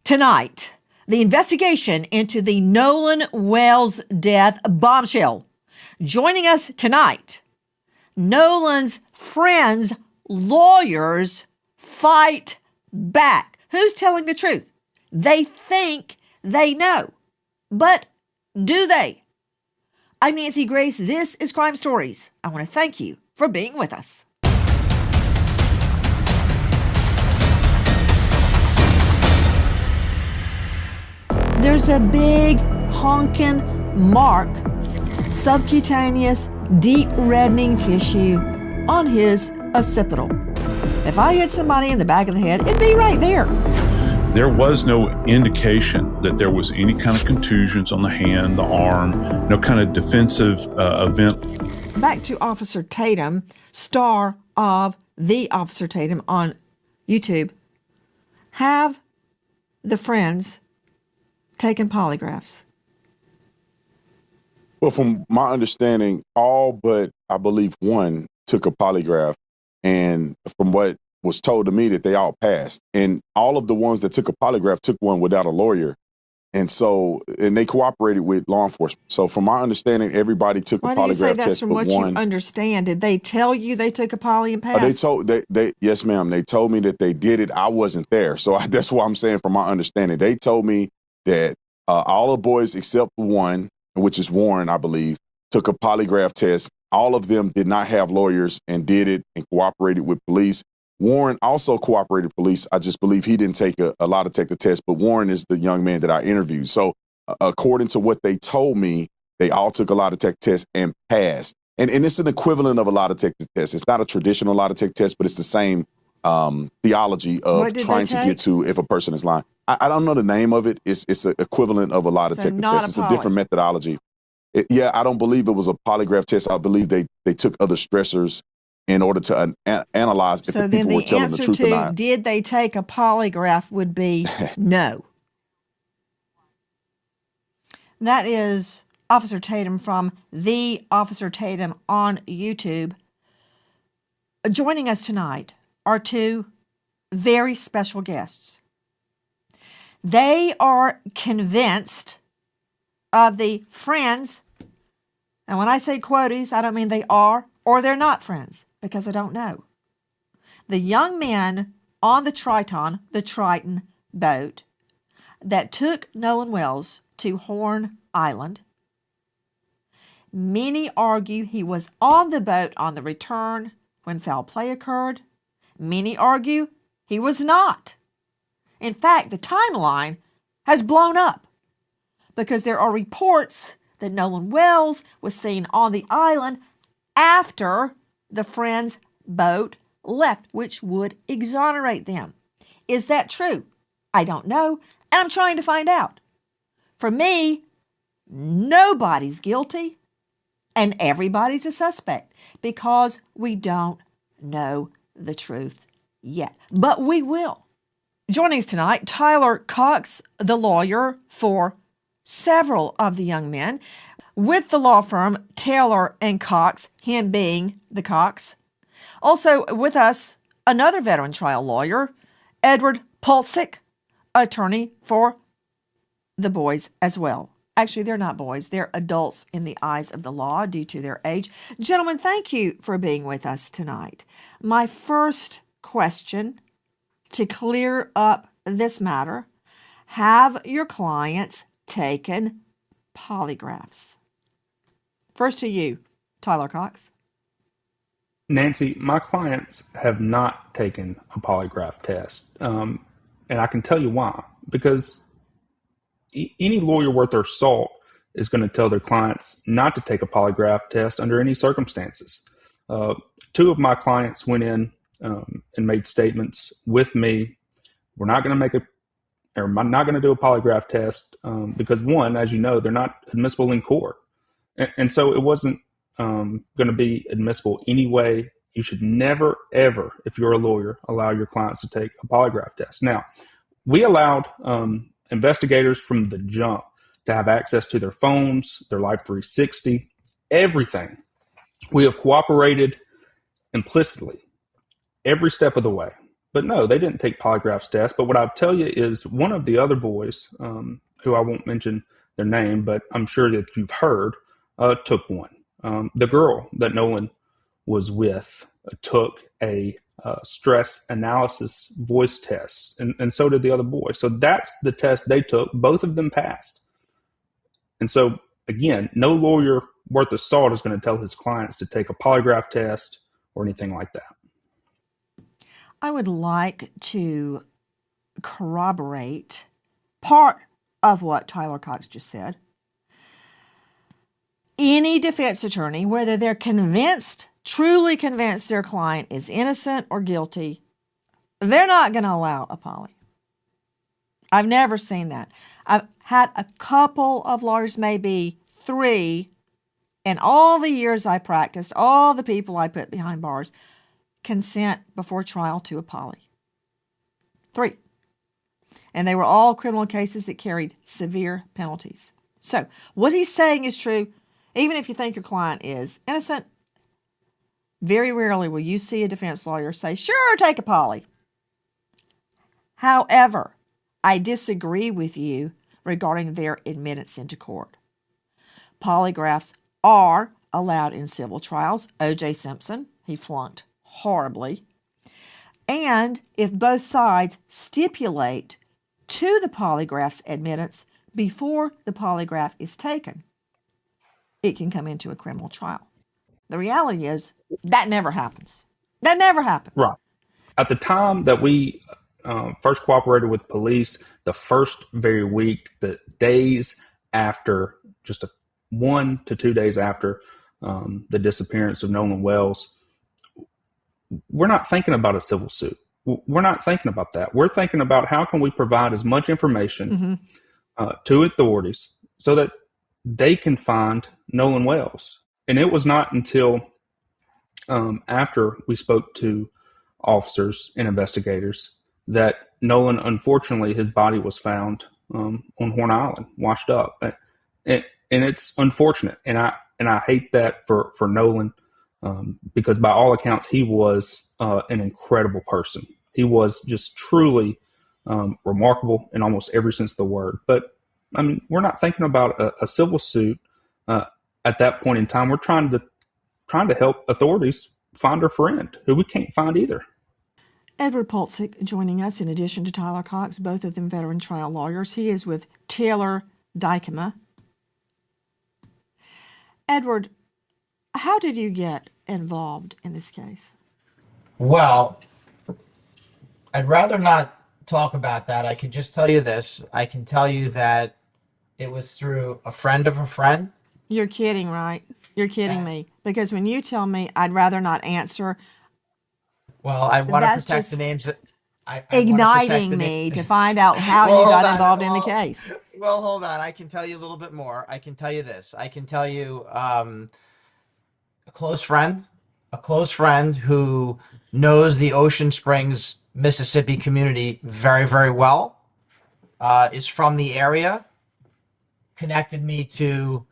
Tonight, the investigation into the Nolan Wells death bombshell. Joining us tonight, Nolan's friends' lawyers fight back. Who's telling the truth? They think they know, but do they? I'm Nancy Grace. This is Crime Stories. I want to thank you for being with us. There's a big honking mark, subcutaneous, deep reddening tissue on his occipital. If I hit somebody in the back of the head, it'd be right there. There was no indication that there was any kind of contusions on the hand, the arm, no kind of defensive event. Back to Officer Tatum, star of The Officer Tatum on YouTube. Have the friends taken polygraphs? Well, from my understanding, all but I believe one took a polygraph, and from what was told to me that they all passed. And all of the ones that took a polygraph took one without a lawyer. And they cooperated with law enforcement. So from my understanding, everybody took a polygraph test. Why do you say that's from what you understand? Did they tell you they took a poly and passed? Yes, ma'am. They told me that they did it. I wasn't there. So that's what I'm saying from my understanding. They told me that all the boys except one, which is Warren, I believe, took a polygraph test. All of them did not have lawyers and did it and cooperated with police. Warren also cooperated with police. I just believe he didn't take a lot to take the test, but Warren is the young man that I interviewed. So according to what they told me, they all took a lie detector test and passed. And it's an equivalent of a lie detector test. It's not a traditional lie detector test, but it's the same theology of trying to get to if a person is lying. I don't know the name of it. It's an equivalent of a lie detector test. It's a different methodology. I don't believe it was a polygraph test. I believe they took other stressors in order to analyze if the people were telling the truth or not. Did they take a polygraph would be no. That is Officer Tatum from The Officer Tatum on YouTube. Joining us tonight are two very special guests. They are convinced of the friends, and when I say quoties, I don't mean they are or they're not friends, because I don't know. The young men on the Triton boat that took Nolan Wells to Horn Island. Many argue he was on the boat on the return when foul play occurred. Many argue he was not. In fact, the timeline has blown up because there are reports that Nolan Wells was seen on the island after the friend's boat left, which would exonerate them. Is that true? I don't know, and I'm trying to find out. For me, nobody's guilty and everybody's a suspect because we don't know the truth yet, but we will. Joining us tonight, Tyler Cox, the lawyer for several of the young men with the law firm Taylor and Cox, him being the Cox. Also with us, another veteran trial lawyer, Edward Pulsick, attorney for the boys as well. Actually, they're not boys. They're adults in the eyes of the law due to their age. Gentlemen, thank you for being with us tonight. My first question to clear up this matter: have your clients taken polygraphs? First to you, Tyler Cox. Nancy, my clients have not taken a polygraph test. And I can tell you why. Because any lawyer worth their salt is going to tell their clients not to take a polygraph test under any circumstances. Two of my clients went in and made statements with me. We're not going to I'm not going to do a polygraph test because, one, as you know, they're not admissible in court. And so it wasn't going to be admissible anyway. You should never, ever, if you're a lawyer, allow your clients to take a polygraph test. Now, we allowed investigators from the jump to have access to their phones, their Life 360, everything. We have cooperated implicitly every step of the way. But no, they didn't take polygraph tests. But what I'll tell you is one of the other boys, who I won't mention their name, but I'm sure that you've heard, took one. The girl that Nolan was with took a stress analysis voice test, and so did the other boy. So that's the test they took. Both of them passed. And so, again, no lawyer worth of salt is going to tell his clients to take a polygraph test or anything like that. I would like to corroborate part of what Tyler Cox just said. Any defense attorney, whether they're convinced, truly convinced their client is innocent or guilty, they're not going to allow a poly. I've never seen that. I've had a couple of lawyers, maybe 3, in all the years I practiced, all the people I put behind bars, consent before trial to a poly. 3. And they were all criminal cases that carried severe penalties. So what he's saying is true. Even if you think your client is innocent, very rarely will you see a defense lawyer say, sure, take a poly. However, I disagree with you regarding their admittance into court. Polygraphs are allowed in civil trials. O.J. Simpson, he flunked horribly. And if both sides stipulate to the polygraph's admittance before the polygraph is taken, it can come into a criminal trial. The reality is that never happens. That never happens. Right. At the time that we first cooperated with police, the first very week, the days after, just 1 to 2 days after the disappearance of Nolan Wells, we're not thinking about a civil suit. We're not thinking about that. We're thinking about how can we provide as much information to authorities so that they can find Nolan Wells. And it was not until after we spoke to officers and investigators that Nolan, unfortunately, his body was found on Horn Island, washed up. And it's unfortunate. And I hate that for Nolan, because by all accounts, he was an incredible person. He was just truly remarkable in almost every sense of the word. But I mean, we're not thinking about a civil suit at that point in time. We're trying to help authorities find our friend, who we can't find either. Edward Pulsick joining us in addition to Tyler Cox, both of them veteran trial lawyers. He is with Taylor Dykema. Edward, how did you get involved in this case? Well, I'd rather not talk about that. I can just tell you this. I can tell you that it was through a friend of a friend. You're kidding, right? You're kidding me. Because when you tell me I'd rather not answer, Well, I want to That's protect just the names. I wanna igniting protect the me na- to find out how Well, you hold got on. involved in the Well, case. Well, hold on. I can tell you a little bit more. I can tell you this. I can tell you a close friend who knows the Ocean Springs, Mississippi community very, very well, is from the area, connected me to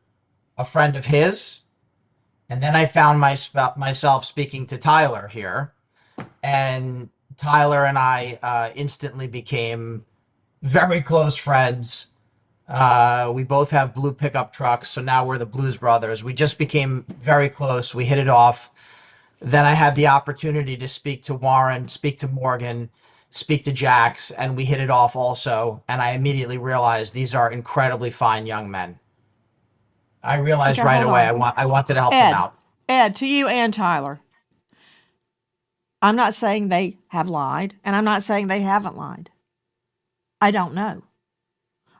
a friend of his. And then I found myself speaking to Tyler here. And Tyler and I instantly became very close friends. We both have blue pickup trucks, so now we're the Blues Brothers. We just became very close. We hit it off. Then I had the opportunity to speak to Warren, speak to Morgan, speak to Jax, and we hit it off also. And I immediately realized these are incredibly fine young men. I realized Okay, right hold away on. I wanted to help them Ed, out. Ed, to you and Tyler, I'm not saying they have lied, and I'm not saying they haven't lied. I don't know.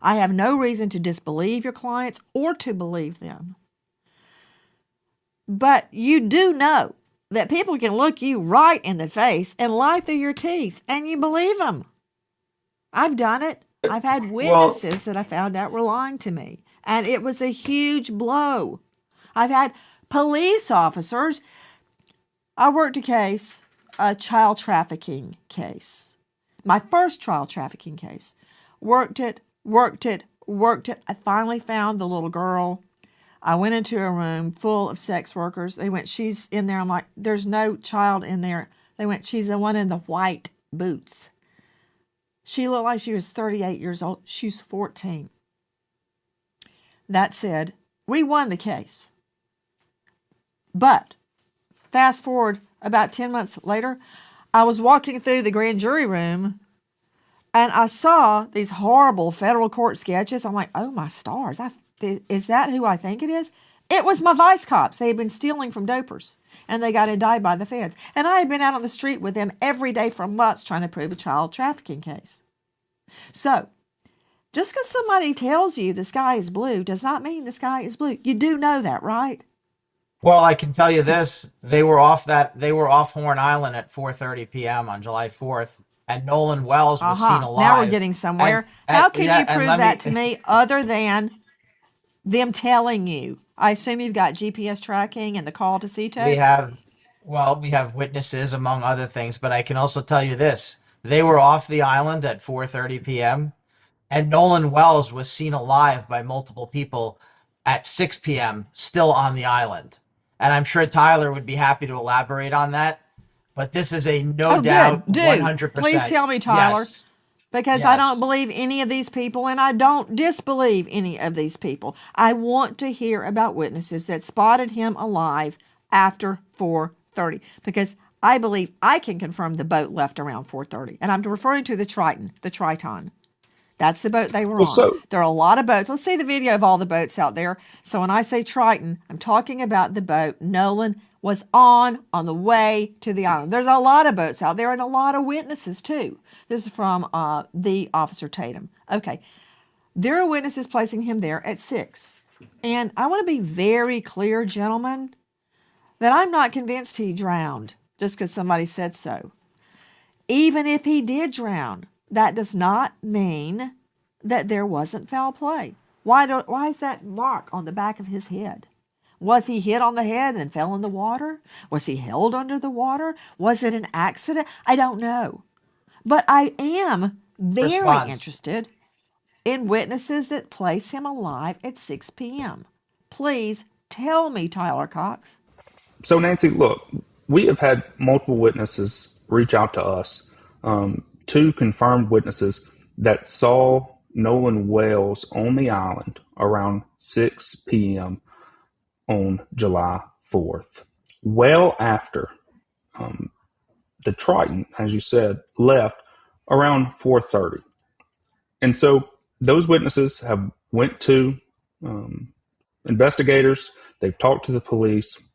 I have no reason to disbelieve your clients or to believe them. But you do know that people can look you right in the face and lie through your teeth, and you believe them. I've done it. I've had witnesses that I found out were lying to me, and it was a huge blow. I've had police officers. I worked a child trafficking case. My first child trafficking case. Worked it. I finally found the little girl. I went into a room full of sex workers. They went, she's in there. I'm like, there's no child in there. They went, she's the one in the white boots. She looked like she was 38 years old. She's 14. That said, we won the case. But fast forward about 10 months later, I was walking through the grand jury room and I saw these horrible federal court sketches. I'm like, oh my stars, is that who I think it is? It was my vice cops. They had been stealing from dopers and they got indicted by the feds. And I had been out on the street with them every day for months trying to prove a child trafficking case. So, just because somebody tells you the sky is blue does not mean the sky is blue. You do know that, right? Well, I can tell you this: they were off Horn Island at 4:30 p.m. on July 4th, and Nolan Wells was seen alive. Now we're getting somewhere. How can you prove that to me other than them telling you? I assume you've got GPS tracking and the call to CTO? We have witnesses among other things, but I can also tell you this: they were off the island at 4:30 p.m. and Nolan Wells was seen alive by multiple people at 6 p.m. still on the island. And I'm sure Tyler would be happy to elaborate on that. But this is a no doubt 100%. Please tell me, Tyler. Yes. Because I don't believe any of these people, and I don't disbelieve any of these people. I want to hear about witnesses that spotted him alive after 4:30, because I believe I can confirm the boat left around 4:30. And I'm referring to the Triton. That's the boat they were on. There are a lot of boats. Let's see the video of all the boats out there. So when I say Triton, I'm talking about the boat Nolan was on the way to the island. There's a lot of boats out there and a lot of witnesses too. This is from the Officer Tatum. Okay, there are witnesses placing him there at 6. And I want to be very clear, gentlemen, that I'm not convinced he drowned just because somebody said so. Even if he did drown, that does not mean that there wasn't foul play. Why is that mark on the back of his head? Was he hit on the head and fell in the water? Was he held under the water? Was it an accident? I don't know. But I am very interested in witnesses that place him alive at 6 p.m. Please tell me, Tyler Cox. So, Nancy, look, we have had multiple witnesses reach out to us, 2 confirmed witnesses that saw Nolan Wells on the island around 6 p.m. on July 4th, well after the Triton, as you said, left around 4:30. And so those witnesses have went to investigators, they've talked to the police,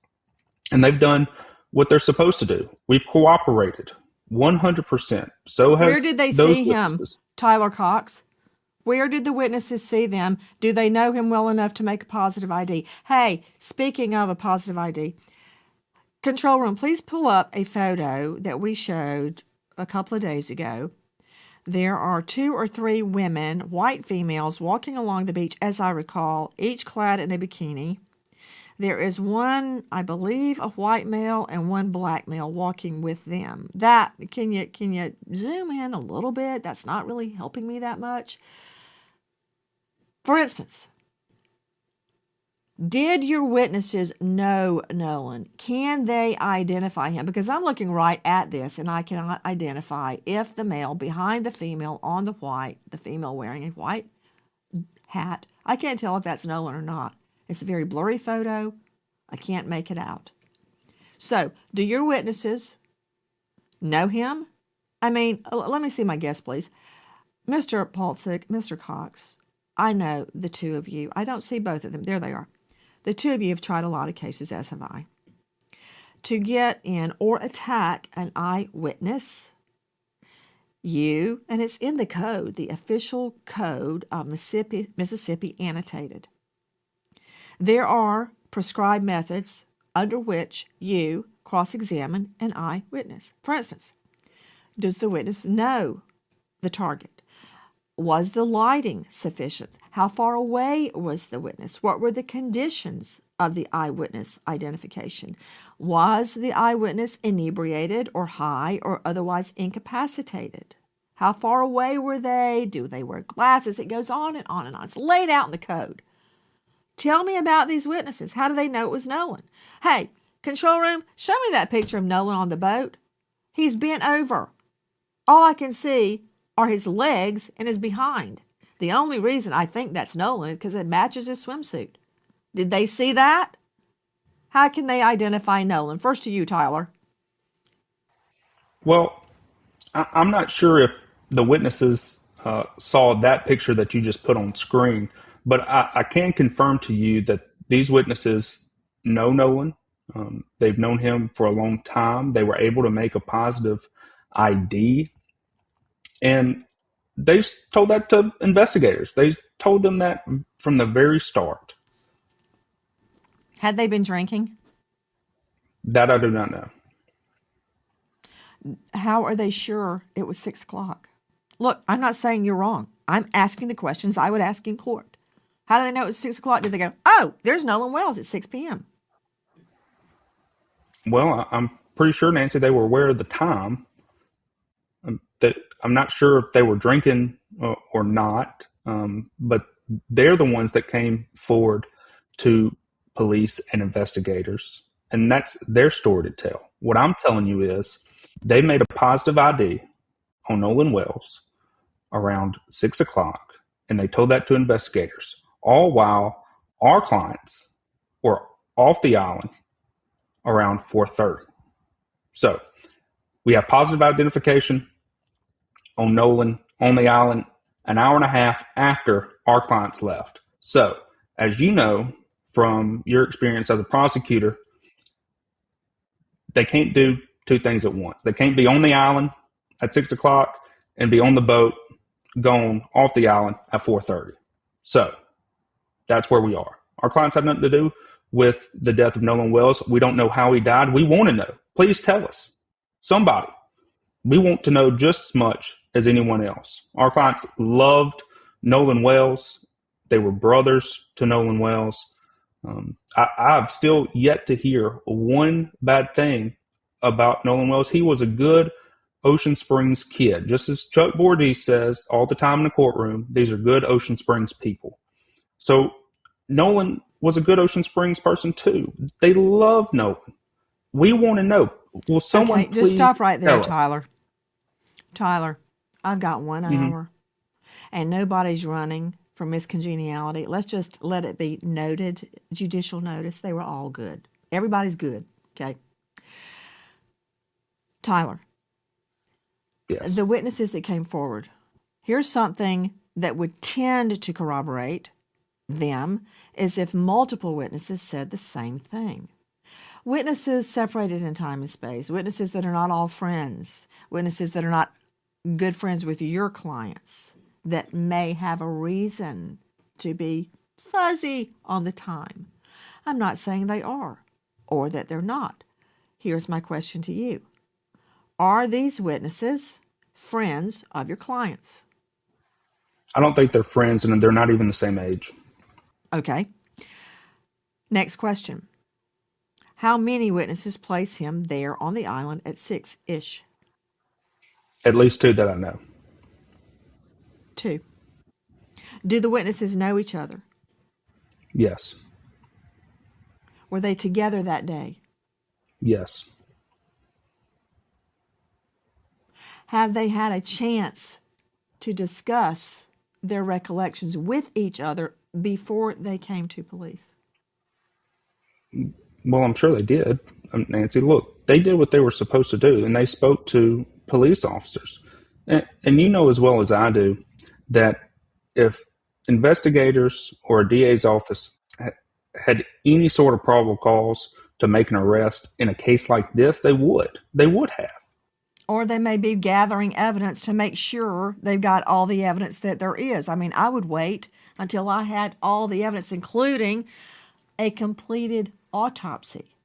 and they've done what they're supposed to do. We've cooperated 100%. So has Where did they see him, Tyler Cox? Where did the witnesses see them? Do they know him well enough to make a positive ID? Hey, speaking of a positive ID, control room, please pull up a photo that we showed a couple of days ago. There are 2 or 3 women, white females, walking along the beach, as I recall, each clad in a bikini. There is one, I believe, a white male and one black male walking with them. That, can you zoom in a little bit? That's not really helping me that much. For instance, did your witnesses know Nolan? Can they identify him? Because I'm looking right at this and I cannot identify if the male behind the female on the white, the female wearing a white hat, I can't tell if that's Nolan or not. It's a very blurry photo. I can't make it out. So, do your witnesses know him? I mean, let me see my guess, please. Mr. Paltzik, Mr. Cox, I know the 2 of you. I don't see both of them. There they are. The 2 of you have tried a lot of cases, as have I. To get in or attack an eyewitness, and it's in the code, the official code of Mississippi annotated. There are prescribed methods under which you cross-examine an eyewitness. For instance, does the witness know the target? Was the lighting sufficient? How far away was the witness? What were the conditions of the eyewitness identification? Was the eyewitness inebriated or high or otherwise incapacitated? How far away were they? Do they wear glasses? It goes on and on and on. It's laid out in the code. Tell me about these witnesses. How do they know it was Nolan? Hey, control room, show me that picture of Nolan on the boat. He's bent over. All I can see are his legs and his behind. The only reason I think that's Nolan is because it matches his swimsuit. Did they see that? How can they identify Nolan? First to you, Tyler. Well, I'm not sure if the witnesses saw that picture that you just put on screen, but I can confirm to you that these witnesses know Nolan. They've known him for a long time. They were able to make a positive ID, and they told that to investigators. They told them that from the very start. Had they been drinking? That I do not know. How are they sure it was 6 o'clock? Look, I'm not saying you're wrong. I'm asking the questions I would ask in court. How do they know it was 6 o'clock? Did they go, oh, there's Nolan Wells at 6 p.m.? Well, I'm pretty sure, Nancy, they were aware of the time. I'm not sure if they were drinking or not, but they're the ones that came forward to police and investigators, and that's their story to tell. What I'm telling you is they made a positive ID on Nolan Wells around 6 o'clock, and they told that to investigators, all while our clients were off the island around 4:30. So we have positive identification on Nolan on the island an hour and a half after our clients left. So, as you know from your experience as a prosecutor, they can't do two things at once. They can't be on the island at 6 o'clock and be on the boat going off the island at 4:30. So, that's where we are. Our clients have nothing to do with the death of Nolan Wells. We don't know how he died. We want to know. Please tell us. Somebody. We want to know just as much as anyone else. Our clients loved Nolan Wells. They were brothers to Nolan Wells. I've still yet to hear one bad thing about Nolan Wells. He was a good Ocean Springs kid. Just as Chuck Bordeaux says all the time in the courtroom, these are good Ocean Springs people. So Nolan was a good Ocean Springs person too. They love Nolan. We want to know. Will someone please just stop right there, tell us? Tyler. Tyler, I've got 1 hour, and nobody's running from miscongeniality. Let's just let it be noted, judicial notice. They were all good. Everybody's good, okay? Tyler, Yes. the witnesses that came forward, here's something that would tend to corroborate them, is if multiple witnesses said the same thing. Witnesses separated in time and space, witnesses that are not all friends, witnesses that are not good friends with your clients, that may have a reason to be fuzzy on the time. I'm not saying they are or that they're not. Here's my question to you. Are these witnesses friends of your clients? I don't think they're friends, and they're not even the same age. Okay. Next question. How many witnesses place him there on the island at 6-ish? At least two that I know. 2. Do the witnesses know each other? Yes. Were they together that day? Yes. Have they had a chance to discuss their recollections with each other before they came to police? Well, I'm sure they did. Nancy, look, they did what they were supposed to do, and they spoke to police officers. And you know as well as I do that if investigators or a DA's office had any sort of probable cause to make an arrest in a case like this, they would. They would have. Or they may be gathering evidence to make sure they've got all the evidence that there is. I mean, I would wait until I had all the evidence, including a completed autopsy.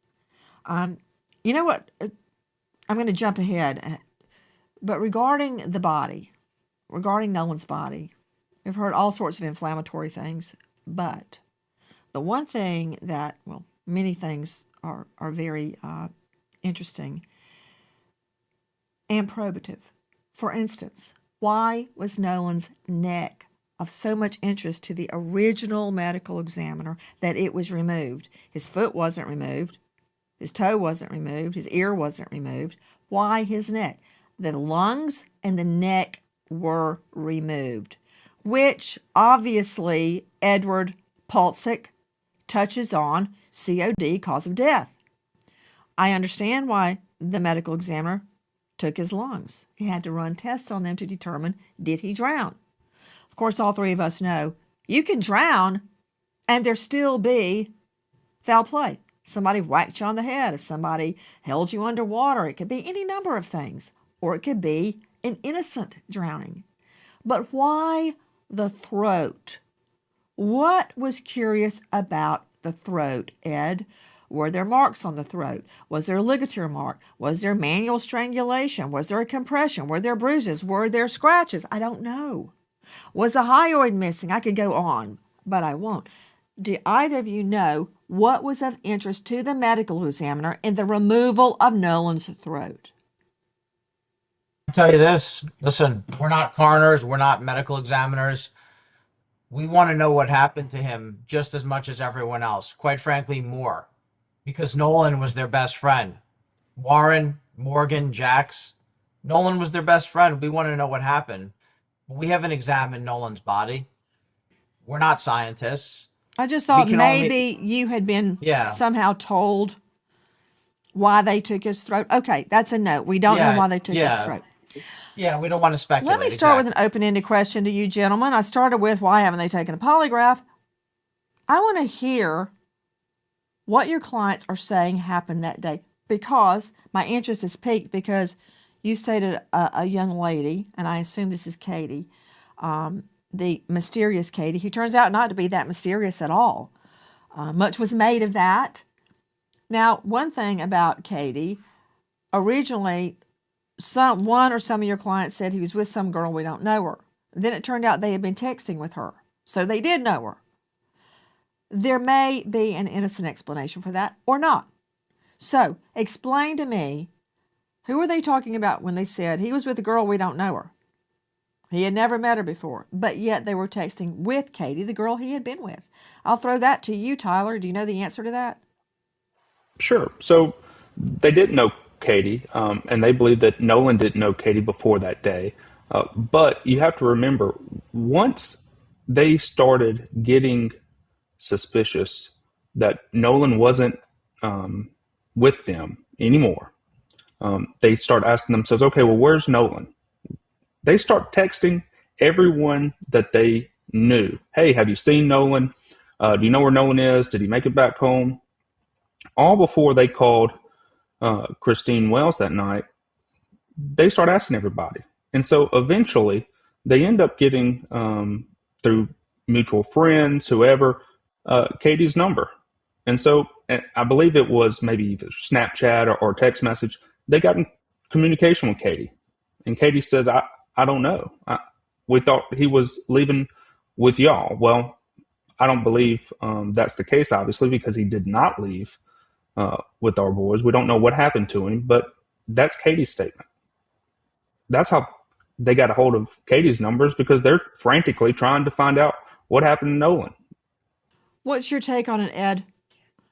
You know what? I'm going to jump ahead. But regarding the body, regarding Nolan's body, we've heard all sorts of inflammatory things. But the one thing that, well, many things are very interesting and probative. For instance, why was Nolan's neck of so much interest to the original medical examiner that it was removed? His foot wasn't removed. His toe wasn't removed. His ear wasn't removed. Why his neck? The lungs and the neck were removed, which obviously Edward Pulsick touches on COD, cause of death. I understand why the medical examiner took his lungs. He had to run tests on them to determine, did he drown? Of course, all three of us know you can drown and there still be foul play. Somebody whacked you on the head. If somebody held you underwater, it could be any number of things. Or it could be an innocent drowning. But why the throat? What was curious about the throat, Ed? Were there marks on the throat? Was there a ligature mark? Was there manual strangulation? Was there a compression? Were there bruises? Were there scratches? I don't know. Was a hyoid missing? I could go on, but I won't. Do either of you know what was of interest to the medical examiner in the removal of Nolan's throat? I'll tell you this. Listen, we're not coroners. We're not medical examiners. We want to know what happened to him just as much as everyone else. Quite frankly, more. Because Nolan was their best friend. Warren, Morgan, Jax. Nolan was their best friend. We want to know what happened. We haven't examined Nolan's body. We're not scientists. I just We thought can maybe you had been Yeah. somehow told why they took his throat. Okay, that's a note. We don't know Yeah, why they took his yeah. throat. Yeah, we don't want to speculate. Let me start with exactly. an open-ended question to you gentlemen. I started with, why haven't they taken a polygraph? I want to hear what your clients are saying happened that day, because my interest is piqued because you stated a young lady, and I assume this is Katie, the mysterious Katie, who turns out not to be that mysterious at all. Much was made of that. Now, one thing about Katie, originally, one or some of your clients said he was with some girl, we don't know her. Then it turned out they had been texting with her, so they did know her. There may be an innocent explanation for that or not. So, explain to me, who were they talking about when they said he was with a girl, we don't know her? He had never met her before, but yet they were texting with Katie, the girl he had been with. I'll throw that to you, Tyler. Do you know the answer to that? Sure. So they didn't know Katie, and they believe that Nolan didn't know Katie before that day. But you have to remember, once they started getting suspicious that Nolan wasn't with them anymore, they start asking themselves, okay, well, where's Nolan? They start texting everyone that they knew. Hey, have you seen Nolan? Do you know where Nolan is? Did he make it back home? All before they called Christine Wells that night, they start asking everybody. And so eventually they end up getting, through mutual friends, whoever, Katie's number. And so I believe it was maybe either Snapchat or text message. They got in communication with Katie. And Katie says, I don't know. We thought he was leaving with y'all. Well, I don't believe that's the case, obviously, because he did not leave with our boys. We don't know what happened to him, but that's Katie's statement. That's how they got a hold of Katie's numbers, because they're frantically trying to find out what happened to Nolan. What's your take on it, Ed?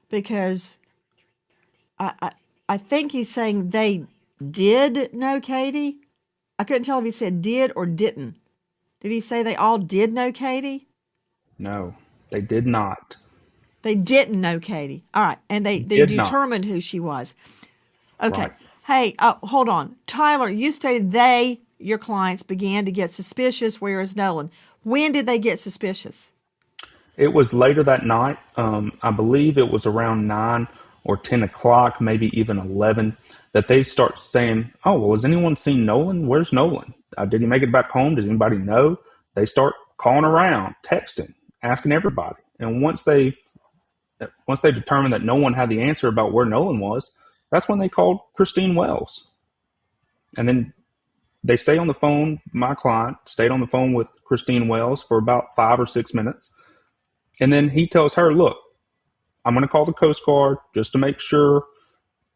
Because I think he's saying they did know Katie. I couldn't tell if he said did or didn't. Did he say they all did know Katie? No, they did not. They didn't know Katie. All right. And they Did not. determined who she was. Okay. Right. Hey, hold on. Tyler, you stated your clients, began to get suspicious, whereas Nolan. When did they get suspicious? It was later that night. I believe it was around 9 or 10 o'clock, maybe even 11, that they start saying, oh, well, has anyone seen Nolan? Where's Nolan? Did he make it back home? Does anybody know? They start calling around, texting, asking everybody. And once they determined that no one had the answer about where Nolan was, that's when they called Christine Wells. And then they stay on the phone. My client stayed on the phone with Christine Wells for about 5 or 6 minutes. And then he tells her, look, I'm going to call the Coast Guard just to make sure.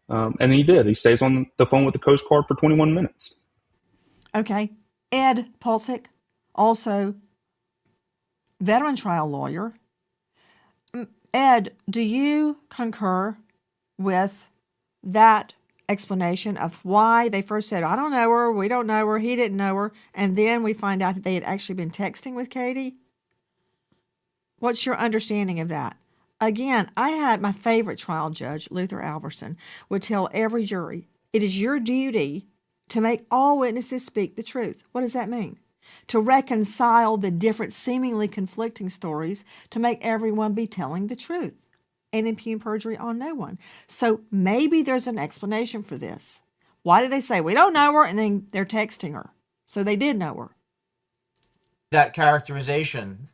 And he did. He stays on the phone with the Coast Guard for 21 minutes. Okay. Ed Pulsick, also veteran trial lawyer. Ed, do you concur with that explanation of why they first said, I don't know her, we don't know her, he didn't know her, and then we find out that they had actually been texting with Katie? What's your understanding of that? Again, I had my favorite trial judge, Luther Alverson, would tell every jury, it is your duty to make all witnesses speak the truth. What does that mean? To reconcile the different seemingly conflicting stories to make everyone be telling the truth and impugn perjury on no one. So maybe there's an explanation for this. Why did they say, we don't know her, and then they're texting her? So they did know her. That characterization,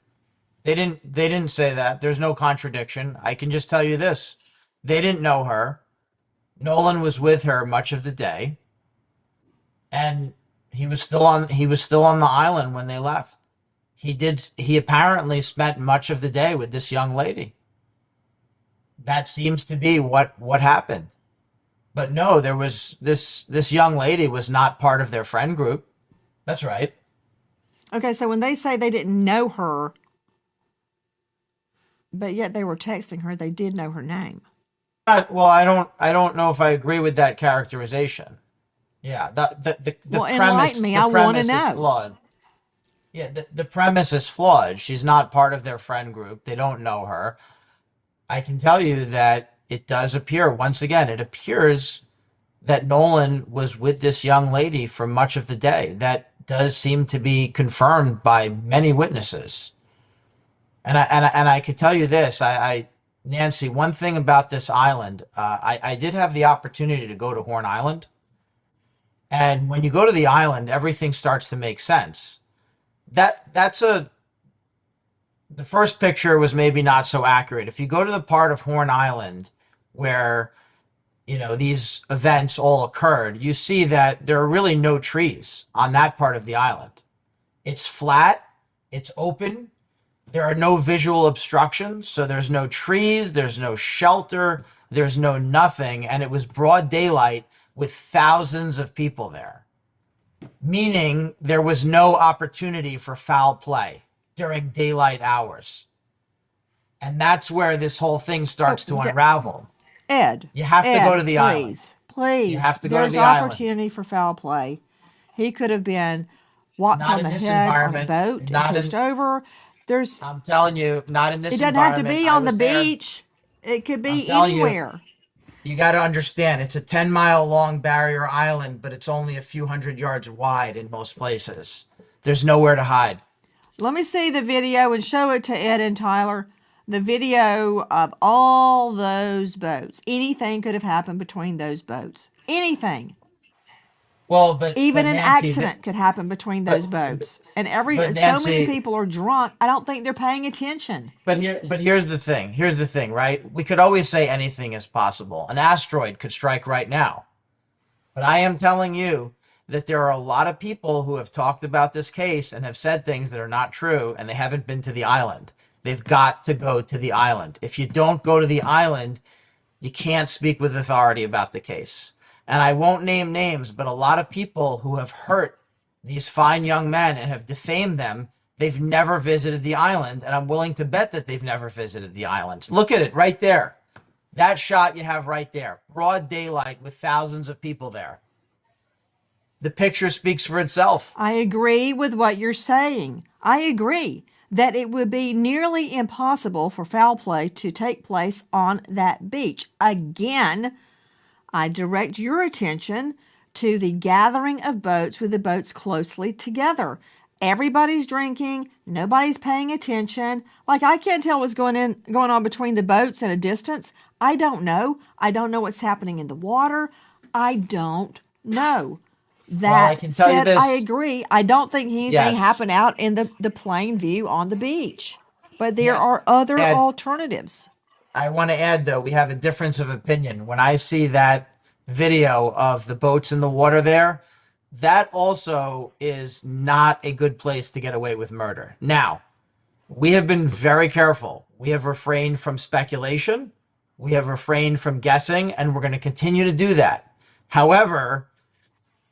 they didn't say that. There's no contradiction. I can just tell you this. They didn't know her. Nolan was with her much of the day, and he was still on the island when they left. He apparently spent much of the day with this young lady. That seems to be what happened. But no, there was this young lady was not part of their friend group. That's right. Okay, so when they say they didn't know her, but yet they were texting her, they did know her name. Well, I don't know if I agree with that characterization. Yeah, the Well, premise enlighten me. I want to is know. flawed. Yeah, the premise is flawed. She's not part of their friend group. They don't know her. I can tell you that it does appear, once again, it appears that Nolan was with this young lady for much of the day. That does seem to be confirmed by many witnesses. And I could tell you this, Nancy, one thing about this island, I did have the opportunity to go to Horn Island. And when you go to the island, everything starts to make sense. The first picture was maybe not so accurate. If you go to the part of Horn Island where, these events all occurred, you see that there are really no trees on that part of the island. It's flat, it's open, there are no visual obstructions, so there's no trees, there's no shelter, there's no nothing, and it was broad daylight with thousands of people there, meaning there was no opportunity for foul play during daylight hours. And that's where this whole thing starts to unravel. Ed, you have to go to the island. Please, you have to go to the opportunity for foul play. He could have been whopped on the head on a boat and pushed over. I'm telling you, not in this environment. It doesn't have to be on the beach. It could be anywhere. You got to understand, it's a 10-mile long barrier island, but it's only a few hundred yards wide in most places. There's nowhere to hide. Let me see the video and show it to Ed and Tyler. The video of all those boats. Anything could have happened between those boats. Anything. Well, but even an accident could happen between those boats. And Nancy, so many people are drunk. I don't think they're paying attention. But here's the thing. Here's the thing, right? We could always say anything is possible. An asteroid could strike right now. But I am telling you that there are a lot of people who have talked about this case and have said things that are not true, and they haven't been to the island. They've got to go to the island. If you don't go to the island, you can't speak with authority about the case. And I won't name names, but a lot of people who have hurt these fine young men and have defamed them, they've never visited the island. And I'm willing to bet that they've never visited the islands. Look at it right there. That shot you have right there. Broad daylight with thousands of people there. The picture speaks for itself. I agree with what you're saying. I agree that it would be nearly impossible for foul play to take place on that beach. Again, I direct your attention to the gathering of boats with the boats closely together. Everybody's drinking. Nobody's paying attention. Like, I can't tell what's going on between the boats at a distance. I don't know. I don't know what's happening in the water. I don't know. That I can tell said, you this. I agree. I don't think anything happened out in the plain view on the beach. But there are other alternatives. I want to add, though, we have a difference of opinion. When I see that video of the boats in the water there, that also is not a good place to get away with murder. Now, we have been very careful. We have refrained from speculation. We have refrained from guessing, and we're going to continue to do that. However,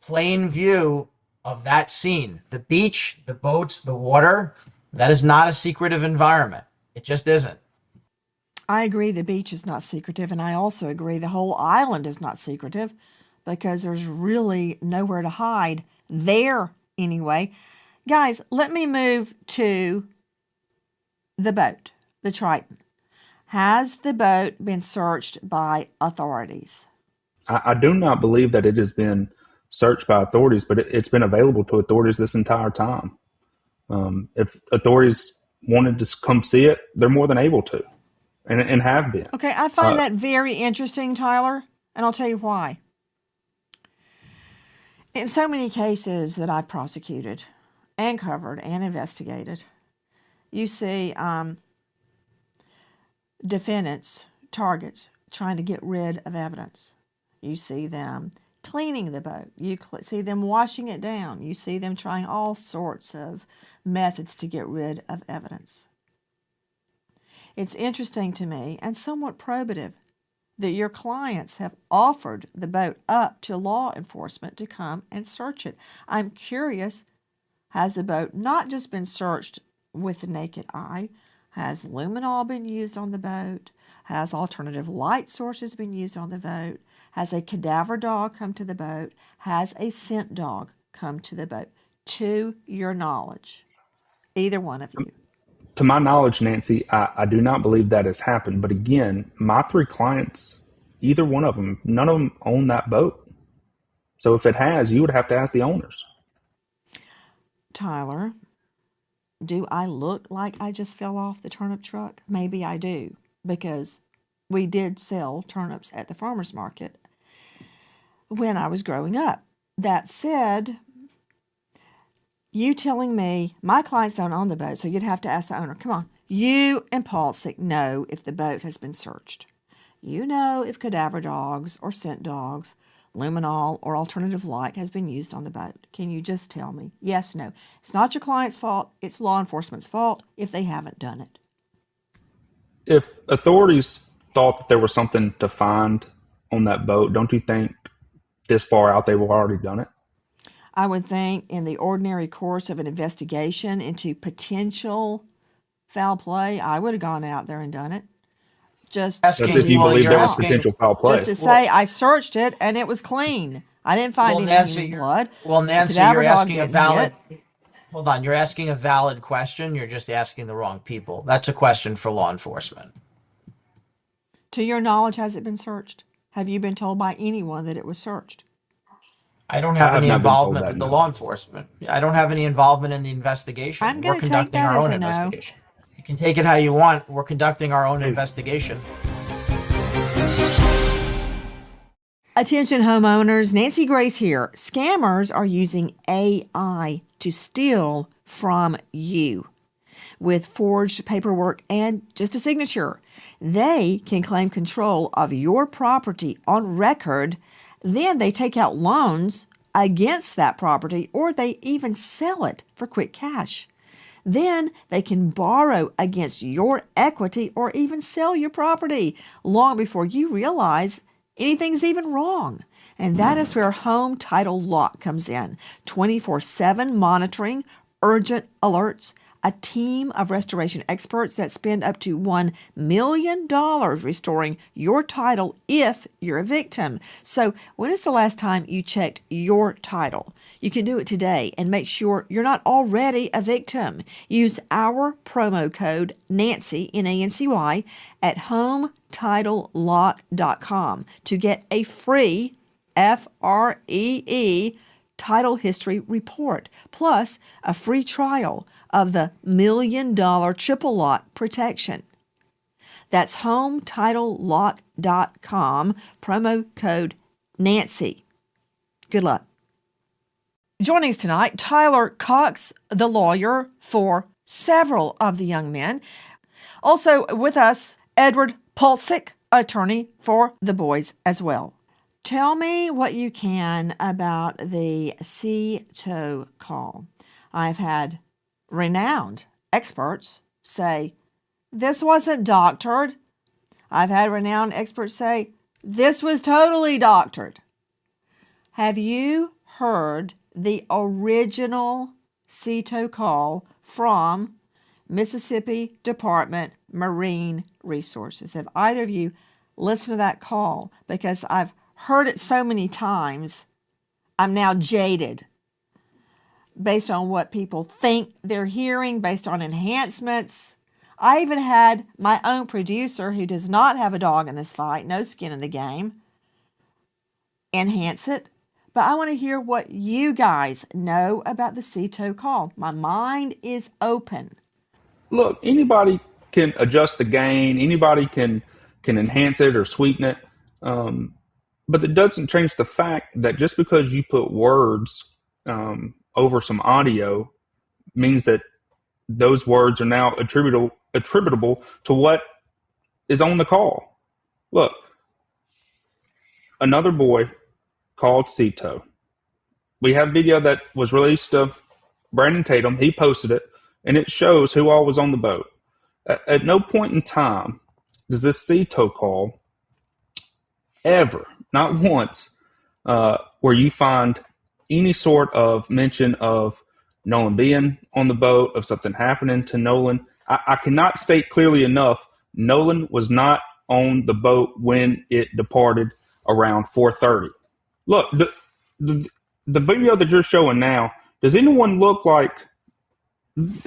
plain view of that scene, the beach, the boats, the water, that is not a secretive environment. It just isn't. I agree the beach is not secretive, and I also agree the whole island is not secretive. because there's really nowhere to hide there anyway. Guys, let me move to the boat, the Triton. Has the boat been searched by authorities? I do not believe that it has been searched by authorities, but it's been available to authorities this entire time. If authorities wanted to come see it, they're more than able to, and have been. Okay, I find that very interesting, Tyler, and I'll tell you why. In so many cases that I've prosecuted and covered and investigated, you see defendants, targets, trying to get rid of evidence. You see them cleaning the boat. You see them washing it down. You see them trying all sorts of methods to get rid of evidence. It's interesting to me and somewhat probative that your clients have offered the boat up to law enforcement to come and search it. I'm curious, has the boat not just been searched with the naked eye? Has luminol been used on the boat? Has alternative light sources been used on the boat? Has a cadaver dog come to the boat? Has a scent dog come to the boat? To your knowledge, either one of you. To my knowledge, Nancy, I do not believe that has happened. But again, my 3 clients, either one of them, none of them own that boat. So if it has, you would have to ask the owners. Tyler, do I look like I just fell off the turnip truck? Maybe I do, because we did sell turnips at the farmer's market when I was growing up. That said, you telling me my clients don't own the boat, so you'd have to ask the owner. Come on. You and Paulsick know if the boat has been searched. You know if cadaver dogs or scent dogs, luminol or alternative light has been used on the boat. Can you just tell me? Yes, no. It's not your client's fault. It's law enforcement's fault if they haven't done it. If authorities thought that there was something to find on that boat, don't you think this far out they would have already done it? I would think in the ordinary course of an investigation into potential foul play, I would have gone out there and done it. Just But if you believe there was potential foul play. Just to say, I searched it and it was clean. I didn't find any human blood. Well, The Nancy, cadaver you're dog asking a didn't valid. hit. Hold on, you're asking a valid question. You're just asking the wrong people. That's a question for law enforcement. To your knowledge, has it been searched? Have you been told by anyone that it was searched? I don't have I have any not been told involvement that, with the no. law enforcement. I don't have any involvement in the investigation. I'm We're going to take conducting that our as own a no. investigation. You can take it how you want. We're conducting our own investigation. Attention homeowners, Nancy Grace here. Scammers are using AI to steal from you. With forged paperwork and just a signature, they can claim control of your property on record. Then they take out loans against that property, or they even sell it for quick cash. Then they can borrow against your equity or even sell your property long before you realize anything's even wrong. And that is where Home Title Lock comes in. 24/7 monitoring, urgent alerts, a team of restoration experts that spend up to $1 million restoring your title if you're a victim. So when is the last time you checked your title? You can do it today and make sure you're not already a victim. Use our promo code Nancy, Nancy, at HomeTitleLock.com to get a free FREE title history report, plus a free trial of the $1 million triple lock protection. That's HomeTitleLock.com, promo code Nancy. Good luck. Joining us tonight, Tyler Cox, the lawyer for several of the young men. Also with us, Edward Paulsick, attorney for the boys as well. Tell me what you can about the CTO call. I've had renowned experts say, this wasn't doctored. I've had renowned experts say, this was totally doctored. Have you heard the original CTO call from Mississippi Department Marine Resources? Have either of you listened to that call? Because I've heard it so many times, I'm now jaded based on what people think they're hearing, based on enhancements. I even had my own producer, who does not have a dog in this fight, no skin in the game, enhance it. But I want to hear what you guys know about the CETO call. My mind is open. Look, anybody can adjust the gain. Anybody can enhance it or sweeten it. But it doesn't change the fact that just because you put words over some audio means that those words are now attributable to what is on the call. Look, another boy called CETO. We have video that was released of Brandon Tatum. He posted it, and it shows who all was on the boat. At no point in time does this CETO call ever, not once, where you find any sort of mention of Nolan being on the boat, of something happening to Nolan. I cannot state clearly enough, Nolan was not on the boat when it departed around 4:30. Look, the video that you're showing now, does anyone look like,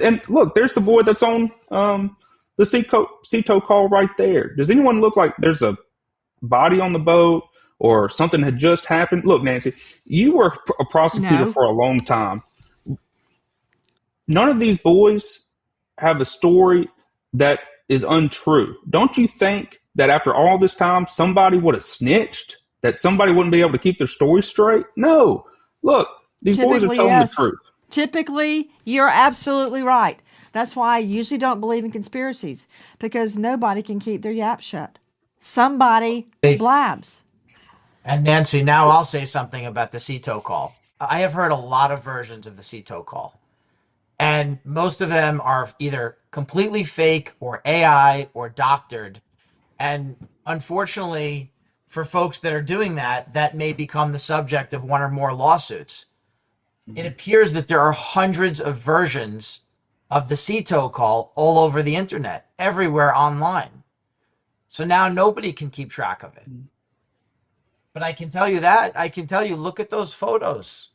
and look, there's the boy that's on the CETO call right there. Does anyone look like there's a body on the boat or something had just happened? Look, Nancy, you were a prosecutor No. for a long time. None of these boys have a story that is untrue. Don't you think that after all this time, somebody would have snitched? That somebody wouldn't be able to keep their story straight? No. Look, these boys are telling the truth. Typically, you're absolutely right. That's why I usually don't believe in conspiracies, because nobody can keep their yap shut. Somebody blabs. And Nancy, now I'll say something about the CETO call. I have heard a lot of versions of the CETO call, and most of them are either completely fake or AI or doctored. And unfortunately, for folks that are doing that, that may become the subject of one or more lawsuits. It appears that there are hundreds of versions of the CETO call all over the internet, everywhere online. So now nobody can keep track of it. But I can tell you that. I can tell you, look at those photos.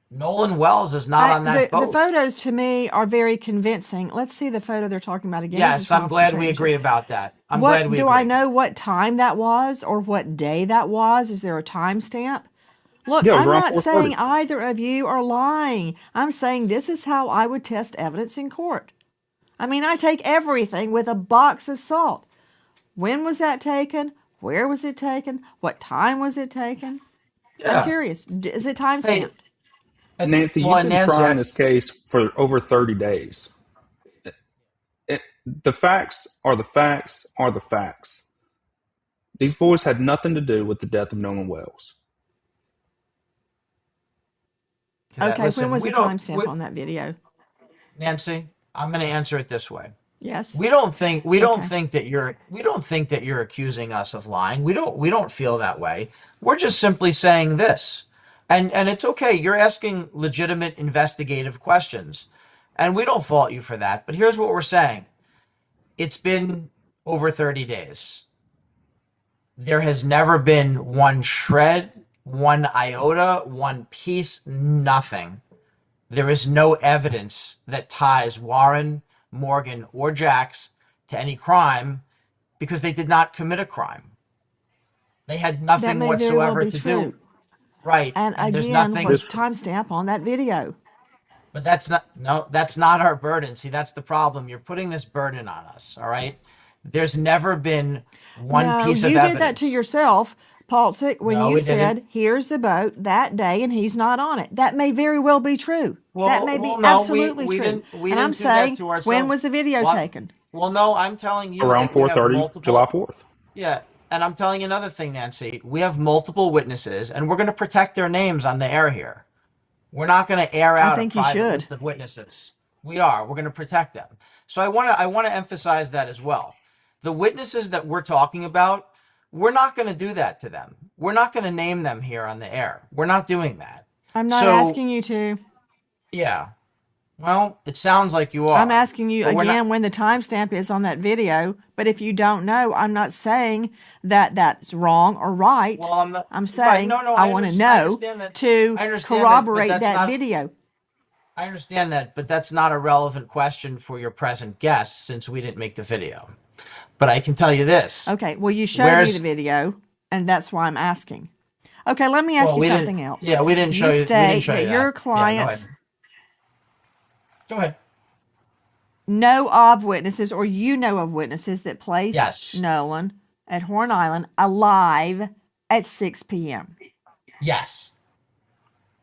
Nolan Wells is not on that boat. The photos to me are very convincing. Let's see the photo they're talking about again. Yes, I'm glad we agree about that. Do I know what time that was or what day that was? Is there a timestamp? Look, Yeah, I'm not 4:30. saying either of you are lying. I'm saying this is how I would test evidence in court. I mean, I take everything with a box of salt. When was that taken? Where was it taken? What time was it taken? Yeah. I'm curious. Is it timestamped? Nancy, you've been trying this case for over 30 days. The facts are the facts are the facts. These boys had nothing to do with the death of Nolan Wells. Okay, listen, when was the timestamp on that video? Nancy, I'm going to answer it this way. Yes. We don't think that you're accusing us of lying. We don't feel that way. We're just simply saying this. And it's okay. You're asking legitimate investigative questions. And we don't fault you for that. But here's what we're saying. It's been over 30 days. There has never been one shred, one iota, one piece, nothing. There is no evidence that ties Warren, Morgan, or Jax to any crime because they did not commit a crime. They had nothing whatsoever to do. Right. And there's again, nothing. what's timestamp on that video? But that's not our burden. See, that's the problem. You're putting this burden on us, all right? There's never been one piece of evidence. You did that to yourself, Paulsick, when you said, here's the boat that day and he's not on it. That may very well be true. That may be absolutely true. And I'm saying, when was the video taken? Well, no, I'm telling you. Around 4:30, July 4th. Yeah. And I'm telling you another thing, Nancy. We have multiple witnesses, and we're going to protect their names on the air here. We're not going to air out a private list of witnesses. We are. We're going to protect them. So I want to emphasize that as well. The witnesses that we're talking about, we're not going to do that to them. We're not going to name them here on the air. We're not doing that. I'm not asking you to. Yeah. Well, it sounds like you are. I'm asking you But we're again not. when the timestamp is on that video. But if you don't know, I'm not saying that that's wrong or right. Well, I'm not. I'm Right. saying No, no. I want to I know understand that. to I understand that. But corroborate that's that not. video. I understand that. But that's not a relevant question for your present guest since we didn't make the video. But I can tell you this. Okay, well, you showed me the Where's video, and that's why I'm asking. Okay, let me ask Well, you we didn't. something else. Yeah, we didn't show You you. We didn't state show that you your that. Yeah, go clients ahead. Go ahead. know of witnesses, or you know of witnesses that placed Yes. Nolan at Horn Island alive at 6 p.m. Yes.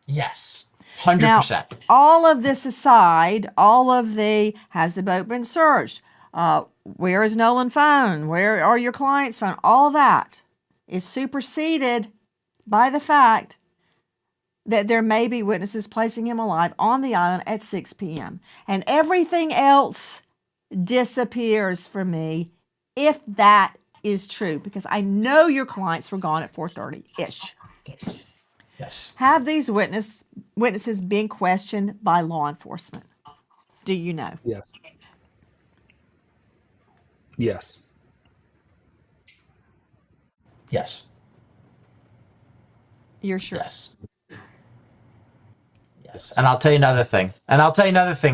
Yes. Now, 100%. all of this aside, all of the has the boat been searched? Where is Nolan found? Where are your clients found? All that is superseded by the fact that there may be witnesses placing him alive on the island at 6 p.m. And everything else disappears for me if that is true, because I know your clients were gone at 4:30-ish. Yes. Have these witnesses been questioned by law enforcement? Do you know? Yes. Yes. Yes. You're sure? Yes. Yes. And I'll tell you another thing.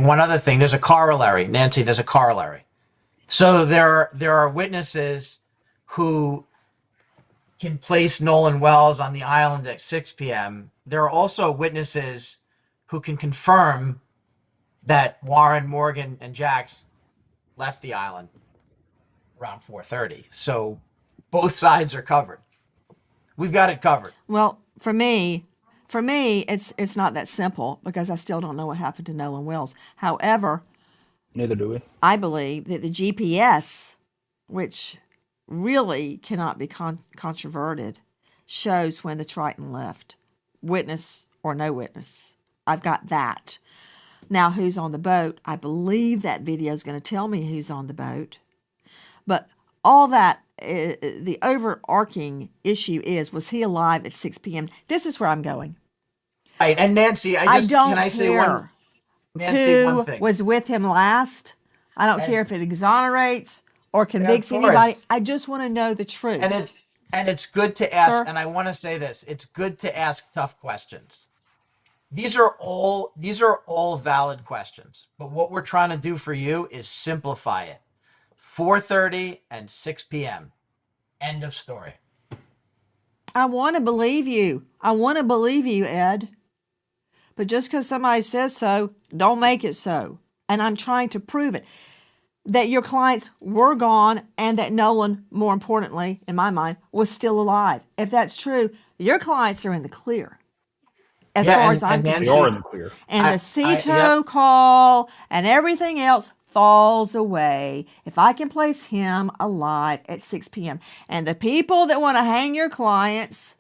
One other thing. There's a corollary, Nancy. There's a corollary. So there are witnesses who can place Nolan Wells on the island at 6 p.m. There are also witnesses who can confirm that Warren, Morgan, and Jax left the island around 4:30. So both sides are covered. We've got it covered. Well, for me, it's not that simple because I still don't know what happened to Nolan Wells. However, Neither do we. I believe that the GPS, which really cannot be controverted, shows when the Triton left, witness or no witness. I've got that. Now, who's on the boat? I believe that video is going to tell me who's on the boat. But all that, the overarching issue was he alive at 6 p.m.? This is where I'm going. Right. And Nancy, I don't can I say one, care Nancy, one who thing. was with him last. I don't care if it exonerates or convicts course. anybody. I just want to know the truth. And it's good to ask, Sir? and I want to say this, it's good to ask tough questions. These are all valid questions, but what we're trying to do for you is simplify it. 4:30 and 6 p.m. End of story. I want to believe you. I want to believe you, Ed. But just because somebody says so, don't make it so. And I'm trying to prove it. That your clients were gone and that Nolan, more importantly, in my mind, was still alive. If that's true, your clients are in the clear. As far as I'm Nancy, They are in the clear. And I- the I- CETO yep. call and everything else falls away if I can place him alive at 6 p.m. And the people that want to hang your clients,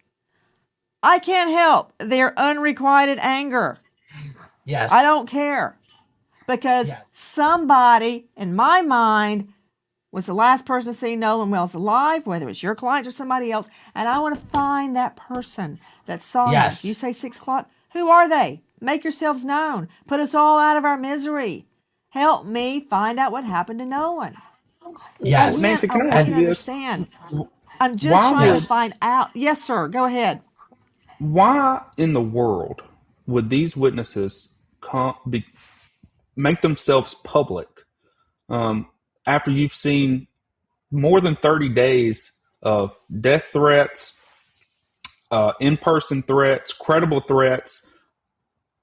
I can't help their unrequited anger. Yes. I don't care. Because Yes. somebody, in my mind, was the last person to see Nolan Wells alive, whether it's your clients or somebody else, and I want to find that person that saw Yes. him. You say 6 o'clock? Who are they? Make yourselves known. Put us all out of our misery. Help me find out what happened to Nolan. Yes. Nancy, can I want ask you you to this? understand. I'm just Why trying would- to find out. Yes, sir. Go ahead. Why in the world would these witnesses make themselves public after you've seen more than 30 days of death threats, in-person threats, credible threats,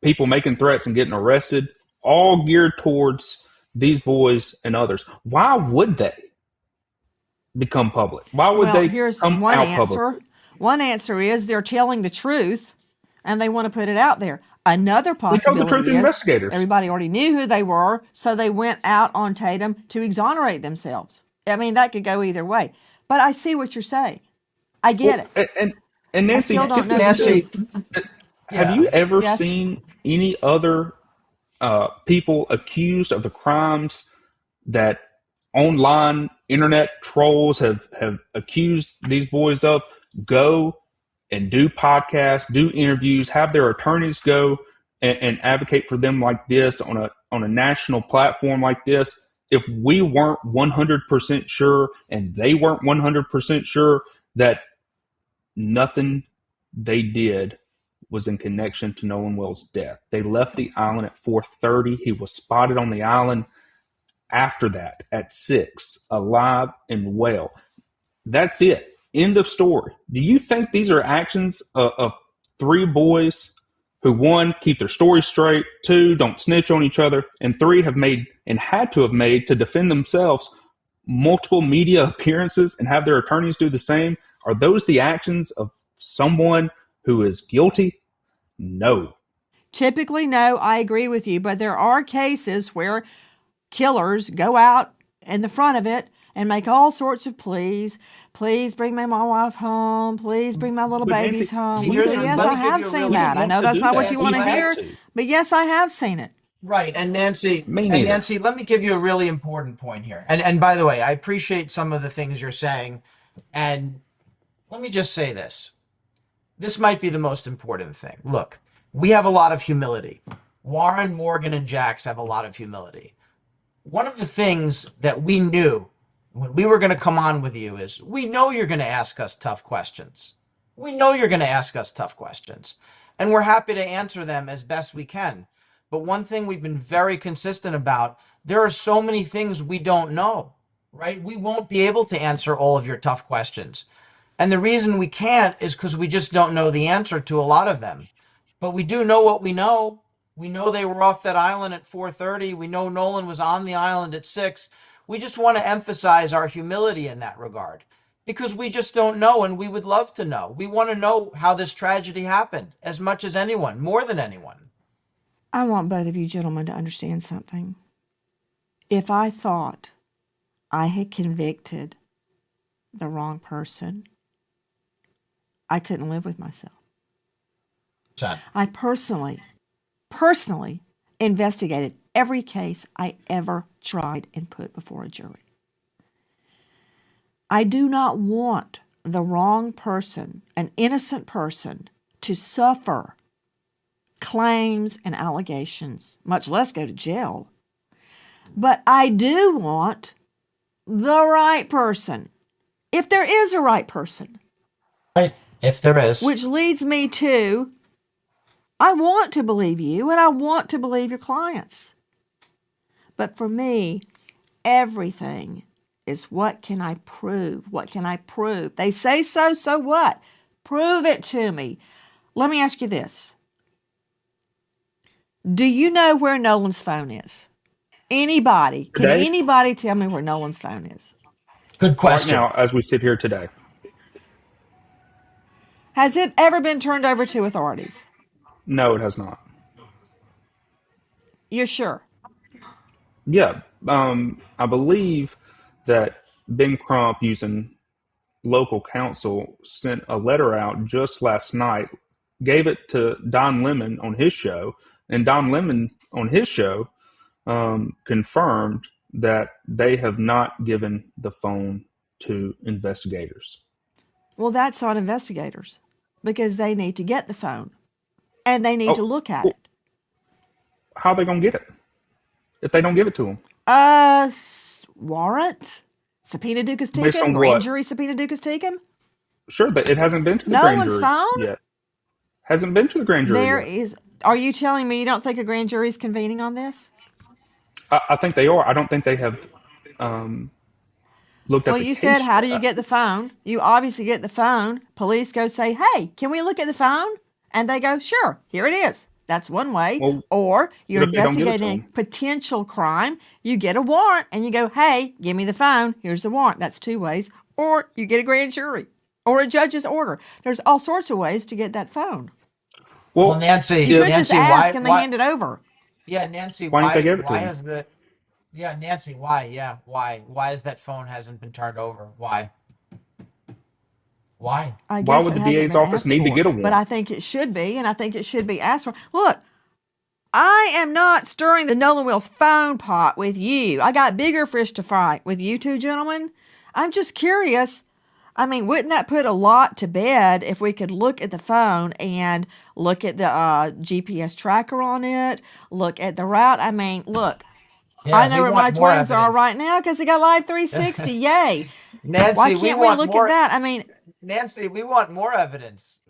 people making threats and getting arrested, all geared towards these boys and others? Why would they become public? Why would they here's come one out answer. publicly? One answer is they're telling the truth and they want to put it out there. Another possibility the truth to is investigators. everybody already knew who they were, so they went out on Tatum to exonerate themselves. I mean, that could go either way. But I see what you're saying. I get it. And Nancy, I still don't know get the this truth. Nancy, have you ever Yes. seen any other people accused of the crimes that online internet trolls have accused these boys of go and do podcasts, do interviews, have their attorneys go and advocate for them like this on on a national platform like this, if we weren't 100% sure and they weren't 100% sure that nothing they did was in connection to Nolan Wells' death. They left the island at 4:30. He was spotted on the island after that at 6, alive and well. That's it. End of story. Do you think these are actions of 3 boys who, 1, keep their story straight, 2, don't snitch on each other, and 3, have made and had to have made to defend themselves multiple media appearances and have their attorneys do the same? Are those the actions of someone who is guilty? No. Typically, no, I agree with you, but there are cases where killers go out in the front of it and make all sorts of pleas. Please bring my wife home. Please bring my little But babies Nancy, home. here's- So yes, let me I give have you a seen really- that. I know that's not what you want to We hear, had to. but yes, I have seen it. Right, and Nancy, Me neither. let me give you a really important point here. And by the way, I appreciate some of the things you're saying, and let me just say this. This might be the most important thing. Look, we have a lot of humility. Warren, Morgan, and Jax have a lot of humility. One of the things that we knew when we were going to come on with you is we know you're going to ask us tough questions. We know you're going to ask us tough questions, and we're happy to answer them as best we can. But one thing we've been very consistent about, there are so many things we don't know, right? We won't be able to answer all of your tough questions. And the reason we can't is because we just don't know the answer to a lot of them. But we do know what we know. We know they were off that island at 4:30. We know Nolan was on the island at 6. We just want to emphasize our humility in that regard because we just don't know and we would love to know. We want to know how this tragedy happened as much as anyone, more than anyone. I want both of you gentlemen to understand something. If I thought I had convicted the wrong person, I couldn't live with myself. Son. I personally investigated every case I ever tried and put before a jury. I do not want the wrong person, an innocent person, to suffer claims and allegations, much less go to jail. But I do want the right person, if there is a right person. Right. If there is. Which leads me to, I want to believe you and I want to believe your clients. But for me, everything is what can I prove? What can I prove? They say so, so what? Prove it to me. Let me ask you this. Do you know where Nolan's phone is? Anybody? Can Today? anybody tell me where Nolan's phone is? Good Right question. now, as we sit here today. Has it ever been turned over to authorities? No, it has not. You're sure? Yeah. I believe that Ben Crump, using local counsel, sent a letter out just last night, gave it to Don Lemon on his show, and Don Lemon on his show confirmed that they have not given the phone to investigators. Well, that's on investigators because they need to get the phone and they need to look at it. How are they going to get it if they don't give it to them? Warrant? Subpoena Dukas Based on Tecum? Grand what? jury subpoena Dukas Tecum? Sure, but it hasn't been to the No grand one's jury found? yet. Hasn't been to the grand jury There yet. is. Are you telling me you don't think a grand jury is convening on this? I think they are. I don't think they have looked at Well, the you case said, how do you yet. get the phone? You obviously get the phone. Police go say, hey, can we look at the phone? And they go, sure, here it is. That's one way. Well, Or you're what if they don't give it to investigating them? potential crime. You get a warrant and you go, hey, give me the phone. Here's the warrant. That's 2 ways. Or you get a grand jury or a judge's order. There's all sorts of ways to get that phone. Well, Nancy, You could just Nancy, ask why, and they hand it over. Yeah, Nancy, Why didn't they give it to why him? has the Yeah, Nancy, why? Yeah, why is that phone hasn't been turned over? Why? Why? I Why guess would it the hasn't DA's been office asked need to for, get a but warrant? I think it should be, and I think it should be asked for. Look, I am not stirring the Nolan Wells phone pot with you. I got bigger fish to fry with you two gentlemen. I'm just curious. I mean, wouldn't that put a lot to bed if we could look at the phone and look at the GPS tracker on it, look at the route? I mean, look, I Yeah, know we where my want more twins are evidence. right now because they got Live 360. Yay. Why Nancy, we can't we want look at more. that? I mean, Nancy, we want more evidence.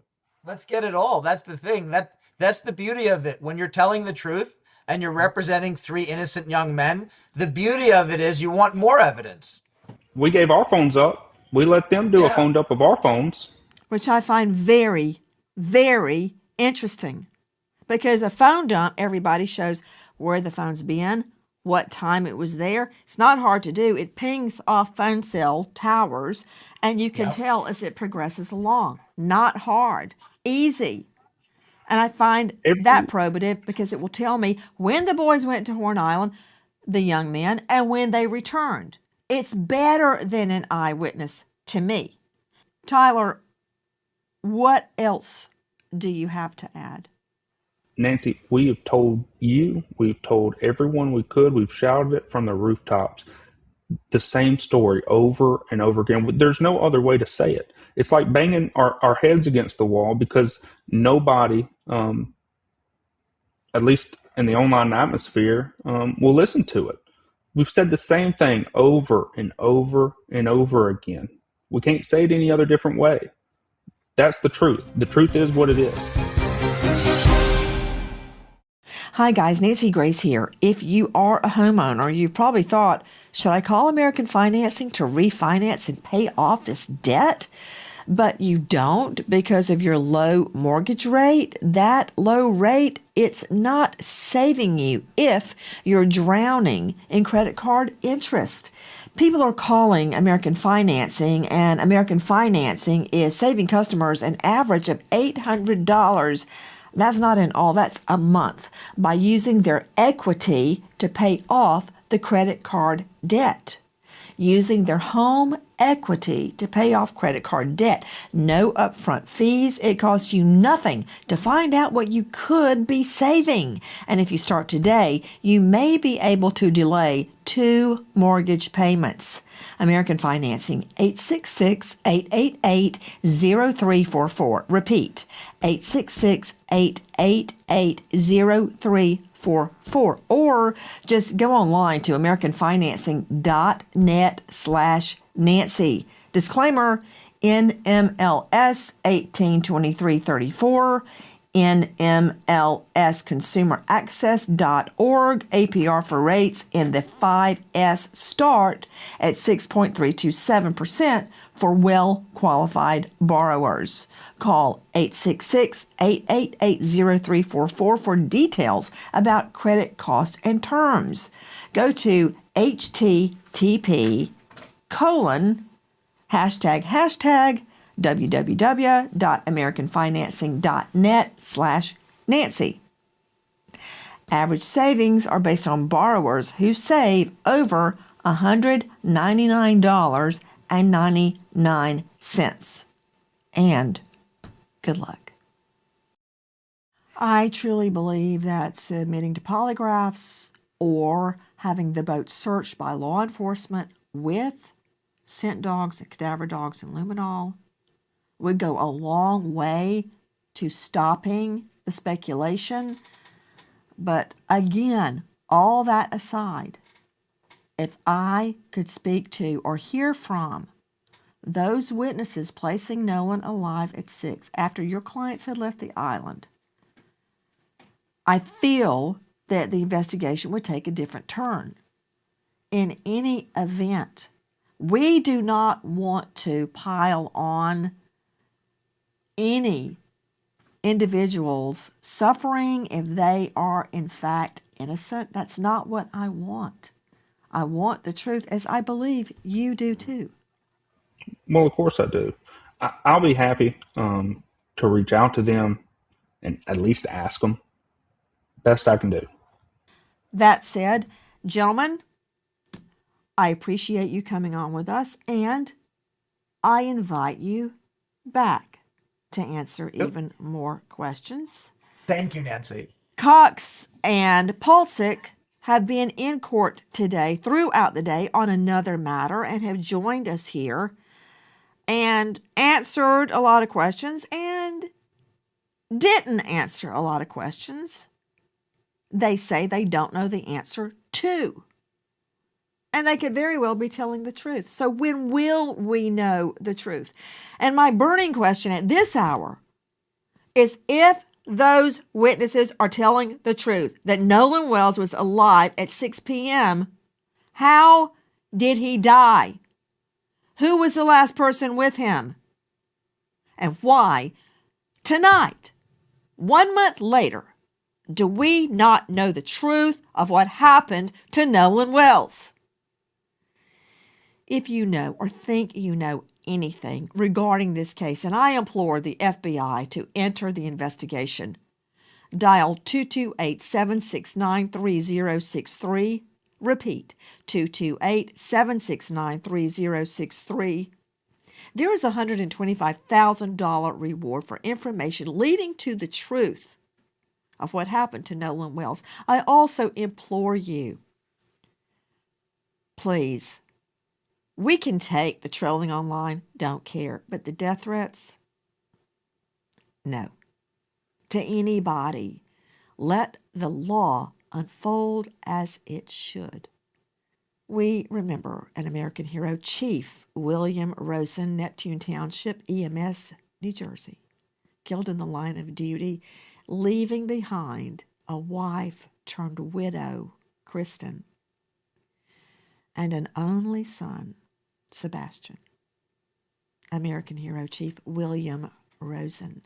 Let's get it all. That's the thing. That's the beauty of it. When you're telling the truth and you're representing three innocent young men, the beauty of it is you want more evidence. We gave our phones up. We let them do a Yeah. phone dump of our phones. which I find very, very interesting because a phone dump, everybody shows where the phone's been, what time it was there. It's not hard to do. It pings off phone cell towers, and you can Yep. tell as it progresses along. Not hard, easy. And I find that Every probative because it will tell me when the boys went to Horn Island, the young men, and when they returned. It's better than an eyewitness to me. Tyler, what else do you have to add? Nancy, we have told you, we've told everyone we could, we've shouted it from the rooftops. The same story over and over again. There's no other way to say it. It's like banging our heads against the wall because nobody, at least in the online atmosphere, will listen to it. We've said the same thing over and over and over again. We can't say it any other different way. That's the truth. The truth is what it is. Hi guys, Nancy Grace here. If you are a homeowner, you've probably thought, should I call American Financing to refinance and pay off this debt? But you don't because of your low mortgage rate. That low rate, it's not saving you if you're drowning in credit card interest. People are calling American Financing, and American Financing is saving customers an average of $800. That's not in all, that's a month, by using their equity to pay off the credit card debt. Using their home equity to pay off credit card debt. No upfront fees. It costs you nothing to find out what you could be saving. And if you start today, you may be able to delay 2 mortgage payments. American Financing, 866-888-0344. Repeat, 866-888-0344. Or just go online to americanfinancing.net/Nancy. Disclaimer, NMLS 182334, NMLSconsumeraccess.org, APR for rates in the 5S start at 6.327% for well-qualified borrowers. Call 866-888-0344 for details about credit costs and terms. Go to http:// www.americanfinancing.net/Nancy. Average savings are based on borrowers who save over $199.99. And good luck. I truly believe that submitting to polygraphs or having the boat searched by law enforcement with scent dogs and cadaver dogs and luminol would go a long way to stopping the speculation. But again, all that aside, if I could speak to or hear from those witnesses placing Nolan alive at 6 after your clients had left the island, I feel that the investigation would take a different turn. In any event, we do not want to pile on any individuals suffering if they are in fact innocent. That's not what I want. I want the truth, as I believe you do too. Well, of course I do. I'll be happy to reach out to them and at least ask them. Best I can do. That said, gentlemen, I appreciate you coming on with us, and I invite you back to answer even more questions. Thank you, Nancy. Cox and Pulsick have been in court today, throughout the day, on another matter and have joined us here. and answered a lot of questions and didn't answer a lot of questions they say they don't know the answer to. And they could very well be telling the truth. So when will we know the truth? And my burning question at this hour is, if those witnesses are telling the truth, that Nolan Wells was alive at 6 p.m., how did he die? Who was the last person with him? And why, tonight, 1 month later, do we not know the truth of what happened to Nolan Wells? If you know or think you know anything regarding this case, and I implore the FBI to enter the investigation, dial 228-769-3063. Repeat, 228-769-3063. There is a $125,000 reward for information leading to the truth of what happened to Nolan Wells. I also implore you, please, we can take the trolling online, don't care, but the death threats, no. To anybody, let the law unfold as it should. We remember an American hero, Chief William Rosen, Neptune Township, EMS, New Jersey, killed in the line of duty, leaving behind a wife turned widow, Kristen, and an only son, Sebastian. American hero, Chief William Rosen.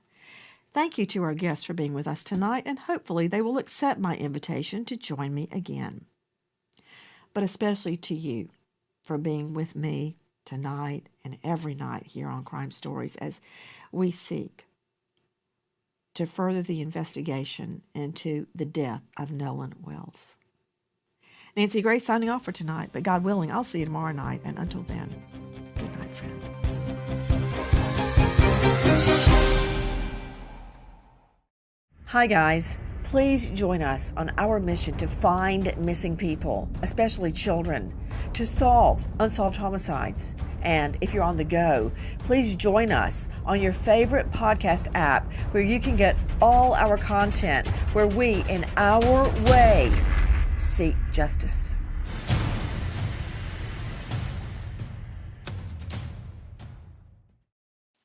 Thank you to our guests for being with us tonight, and hopefully they will accept my invitation to join me again. But especially to you for being with me tonight and every night here on Crime Stories as we seek to further the investigation into the death of Nolan Wells. Nancy Grace signing off for tonight, but God willing, I'll see you tomorrow night, and until then, good night, friend. Hi, guys. Please join us on our mission to find missing people, especially children, to solve unsolved homicides. And if you're on the go, please join us on your favorite podcast app where you can get all our content, where we, in our way, seek justice.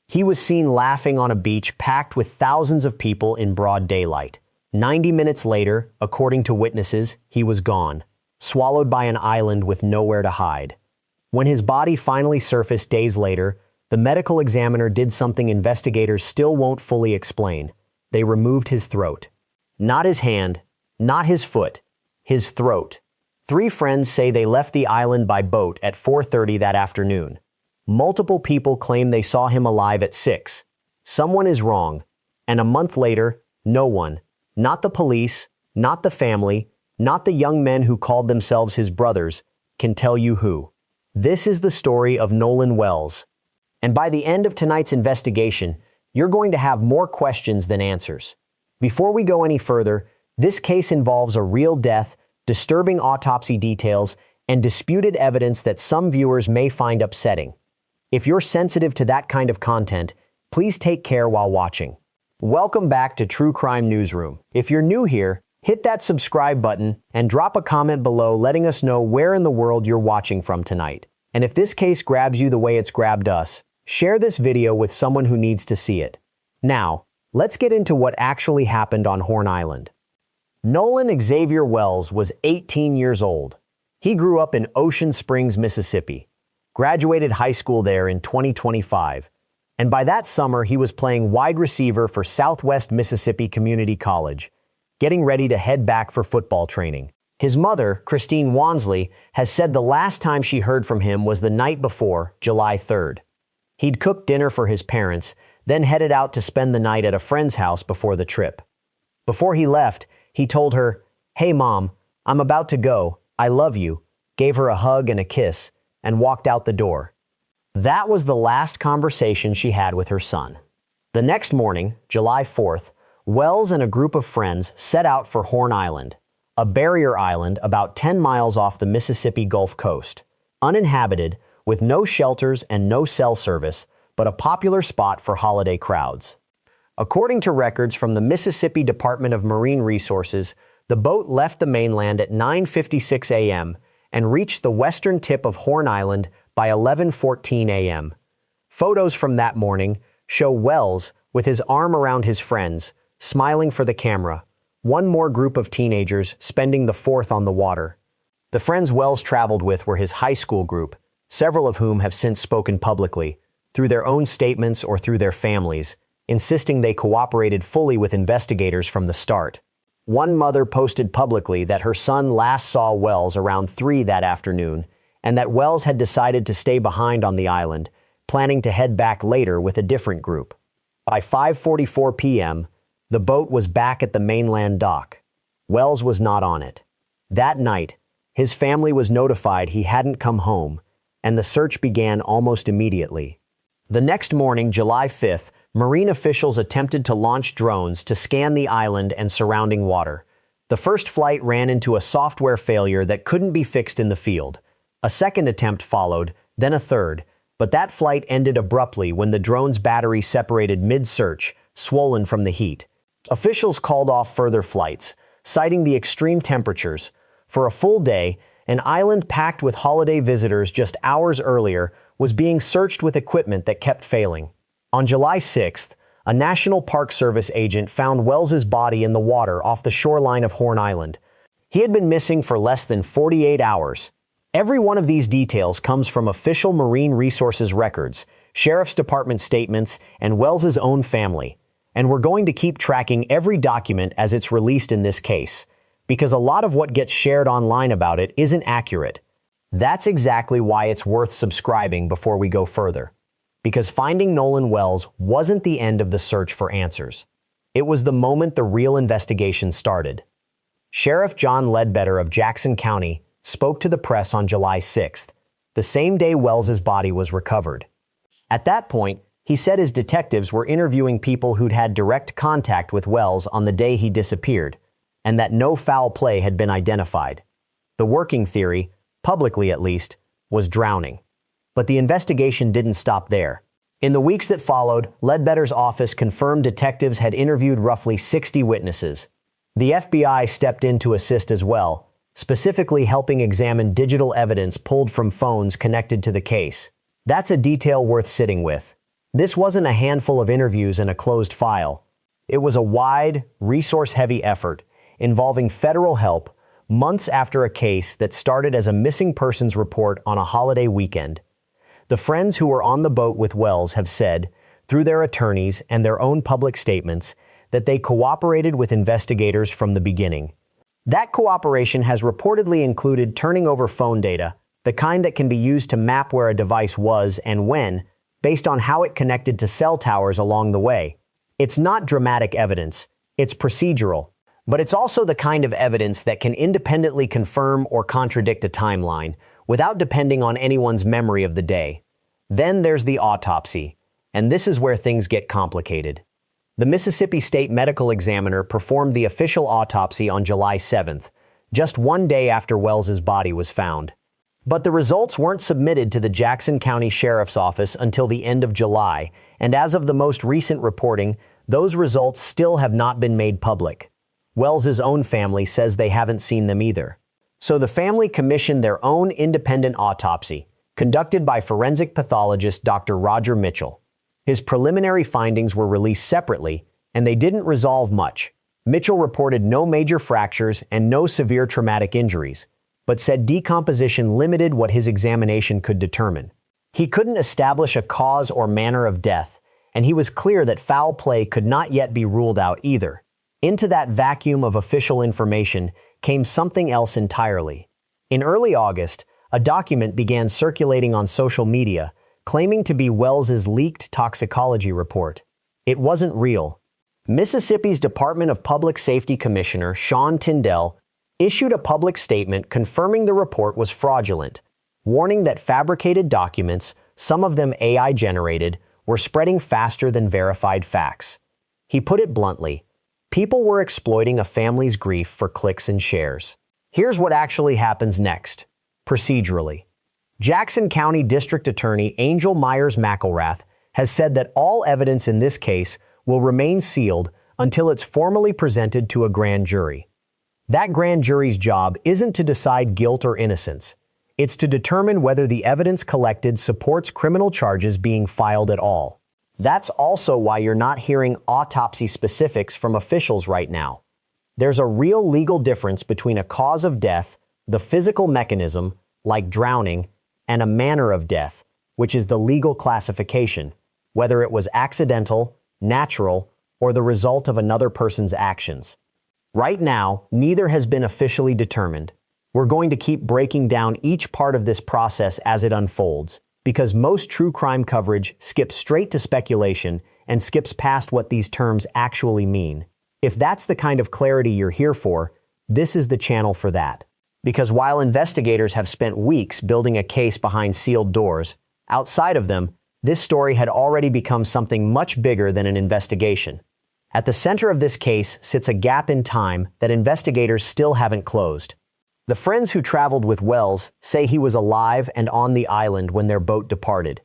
He was seen laughing on a beach packed with thousands of people in broad daylight. 90 minutes later, according to witnesses, he was gone, swallowed by an island with nowhere to hide. When his body finally surfaced days later, the medical examiner did something investigators still won't fully explain. They removed his throat. Not his hand, not his foot, his throat. 3 friends say they left the island by boat at 4:30 that afternoon. Multiple people claim they saw him alive at 6. Someone is wrong, and a month later, no one, not the police, not the family, not the young men who called themselves his brothers, can tell you who. This is the story of Nolan Wells. And by the end of tonight's investigation, you're going to have more questions than answers. Before we go any further, this case involves a real death, disturbing autopsy details, and disputed evidence that some viewers may find upsetting. If you're sensitive to that kind of content, please take care while watching. Welcome back to True Crime Newsroom. If you're new here, hit that subscribe button and drop a comment below letting us know where in the world you're watching from tonight. And if this case grabs you the way it's grabbed us, share this video with someone who needs to see it. Now, let's get into what actually happened on Horn Island. Nolan Xavier Wells was 18 years old. He grew up in Ocean Springs, Mississippi, graduated high school there in 2025, and by that summer he was playing wide receiver for Southwest Mississippi Community College, getting ready to head back for football training. His mother, Christine Wansley, has said the last time she heard from him was the night before, July 3rd. He'd cooked dinner for his parents, then headed out to spend the night at a friend's house before the trip. Before he left, he told her, "Hey Mom, I'm about to go, I love you," gave her a hug and a kiss, and walked out the door. That was the last conversation she had with her son. The next morning, July 4th, Wells and a group of friends set out for Horn Island, a barrier island about 10 miles off the Mississippi Gulf Coast. Uninhabited, with no shelters and no cell service, but a popular spot for holiday crowds. According to records from the Mississippi Department of Marine Resources, the boat left the mainland at 9:56 a.m. and reached the western tip of Horn Island by 11:14 a.m. Photos from that morning show Wells with his arm around his friends, smiling for the camera, one more group of teenagers spending the 4th on the water. The friends Wells traveled with were his high school group, several of whom have since spoken publicly, through their own statements or through their families, insisting they cooperated fully with investigators from the start. One mother posted publicly that her son last saw Wells around 3 that afternoon, and that Wells had decided to stay behind on the island, planning to head back later with a different group. By 5:44 p.m., the boat was back at the mainland dock. Wells was not on it. That night, his family was notified he hadn't come home, and the search began almost immediately. The next morning, July 5th, Marine officials attempted to launch drones to scan the island and surrounding water. The first flight ran into a software failure that couldn't be fixed in the field. A second attempt followed, then a third, but that flight ended abruptly when the drone's battery separated mid-search, swollen from the heat. Officials called off further flights, citing the extreme temperatures. For a full day, an island packed with holiday visitors just hours earlier was being searched with equipment that kept failing. On July 6th, a National Park Service agent found Wells's body in the water off the shoreline of Horn Island. He had been missing for less than 48 hours. Every one of these details comes from official Marine Resources records, Sheriff's Department statements, and Wells's own family. And we're going to keep tracking every document as it's released in this case, because a lot of what gets shared online about it isn't accurate. That's exactly why it's worth subscribing before we go further. Because finding Nolan Wells wasn't the end of the search for answers. It was the moment the real investigation started. Sheriff John Ledbetter of Jackson County spoke to the press on July 6th, the same day Wells's body was recovered. At that point, he said his detectives were interviewing people who'd had direct contact with Wells on the day he disappeared, and that no foul play had been identified. The working theory, publicly at least, was drowning. But the investigation didn't stop there. In the weeks that followed, Ledbetter's office confirmed detectives had interviewed roughly 60 witnesses. The FBI stepped in to assist as well, specifically helping examine digital evidence pulled from phones connected to the case. That's a detail worth sitting with. This wasn't a handful of interviews in a closed file. It was a wide, resource-heavy effort involving federal help months after a case that started as a missing persons report on a holiday weekend. The friends who were on the boat with Wells have said, through their attorneys and their own public statements, that they cooperated with investigators from the beginning. That cooperation has reportedly included turning over phone data, the kind that can be used to map where a device was and when, based on how it connected to cell towers along the way. It's not dramatic evidence, it's procedural, but it's also the kind of evidence that can independently confirm or contradict a timeline, without depending on anyone's memory of the day. Then there's the autopsy, and this is where things get complicated. The Mississippi State Medical Examiner performed the official autopsy on July 7th, just one day after Wells's body was found. But the results weren't submitted to the Jackson County Sheriff's Office until the end of July, and as of the most recent reporting, those results still have not been made public. Wells's own family says they haven't seen them either. So the family commissioned their own independent autopsy, conducted by forensic pathologist Dr. Roger Mitchell. His preliminary findings were released separately, and they didn't resolve much. Mitchell reported no major fractures and no severe traumatic injuries, but said decomposition limited what his examination could determine. He couldn't establish a cause or manner of death, and he was clear that foul play could not yet be ruled out either. Into that vacuum of official information came something else entirely. In early August, a document began circulating on social media, claiming to be Wells's leaked toxicology report. It wasn't real. Mississippi's Department of Public Safety Commissioner Sean Tyndall issued a public statement confirming the report was fraudulent, warning that fabricated documents, some of them AI-generated, were spreading faster than verified facts. He put it bluntly, people were exploiting a family's grief for clicks and shares. Here's what actually happens next, procedurally. Jackson County District Attorney Angel Myers McElrath has said that all evidence in this case will remain sealed until it's formally presented to a grand jury. That grand jury's job isn't to decide guilt or innocence. It's to determine whether the evidence collected supports criminal charges being filed at all. That's also why you're not hearing autopsy specifics from officials right now. There's a real legal difference between a cause of death, the physical mechanism, like drowning, and a manner of death, which is the legal classification, whether it was accidental, natural, or the result of another person's actions. Right now, neither has been officially determined. We're going to keep breaking down each part of this process as it unfolds, because most true crime coverage skips straight to speculation and skips past what these terms actually mean. If that's the kind of clarity you're here for, this is the channel for that. Because while investigators have spent weeks building a case behind sealed doors, outside of them, this story had already become something much bigger than an investigation. At the center of this case sits a gap in time that investigators still haven't closed. The friends who traveled with Wells say he was alive and on the island when their boat departed.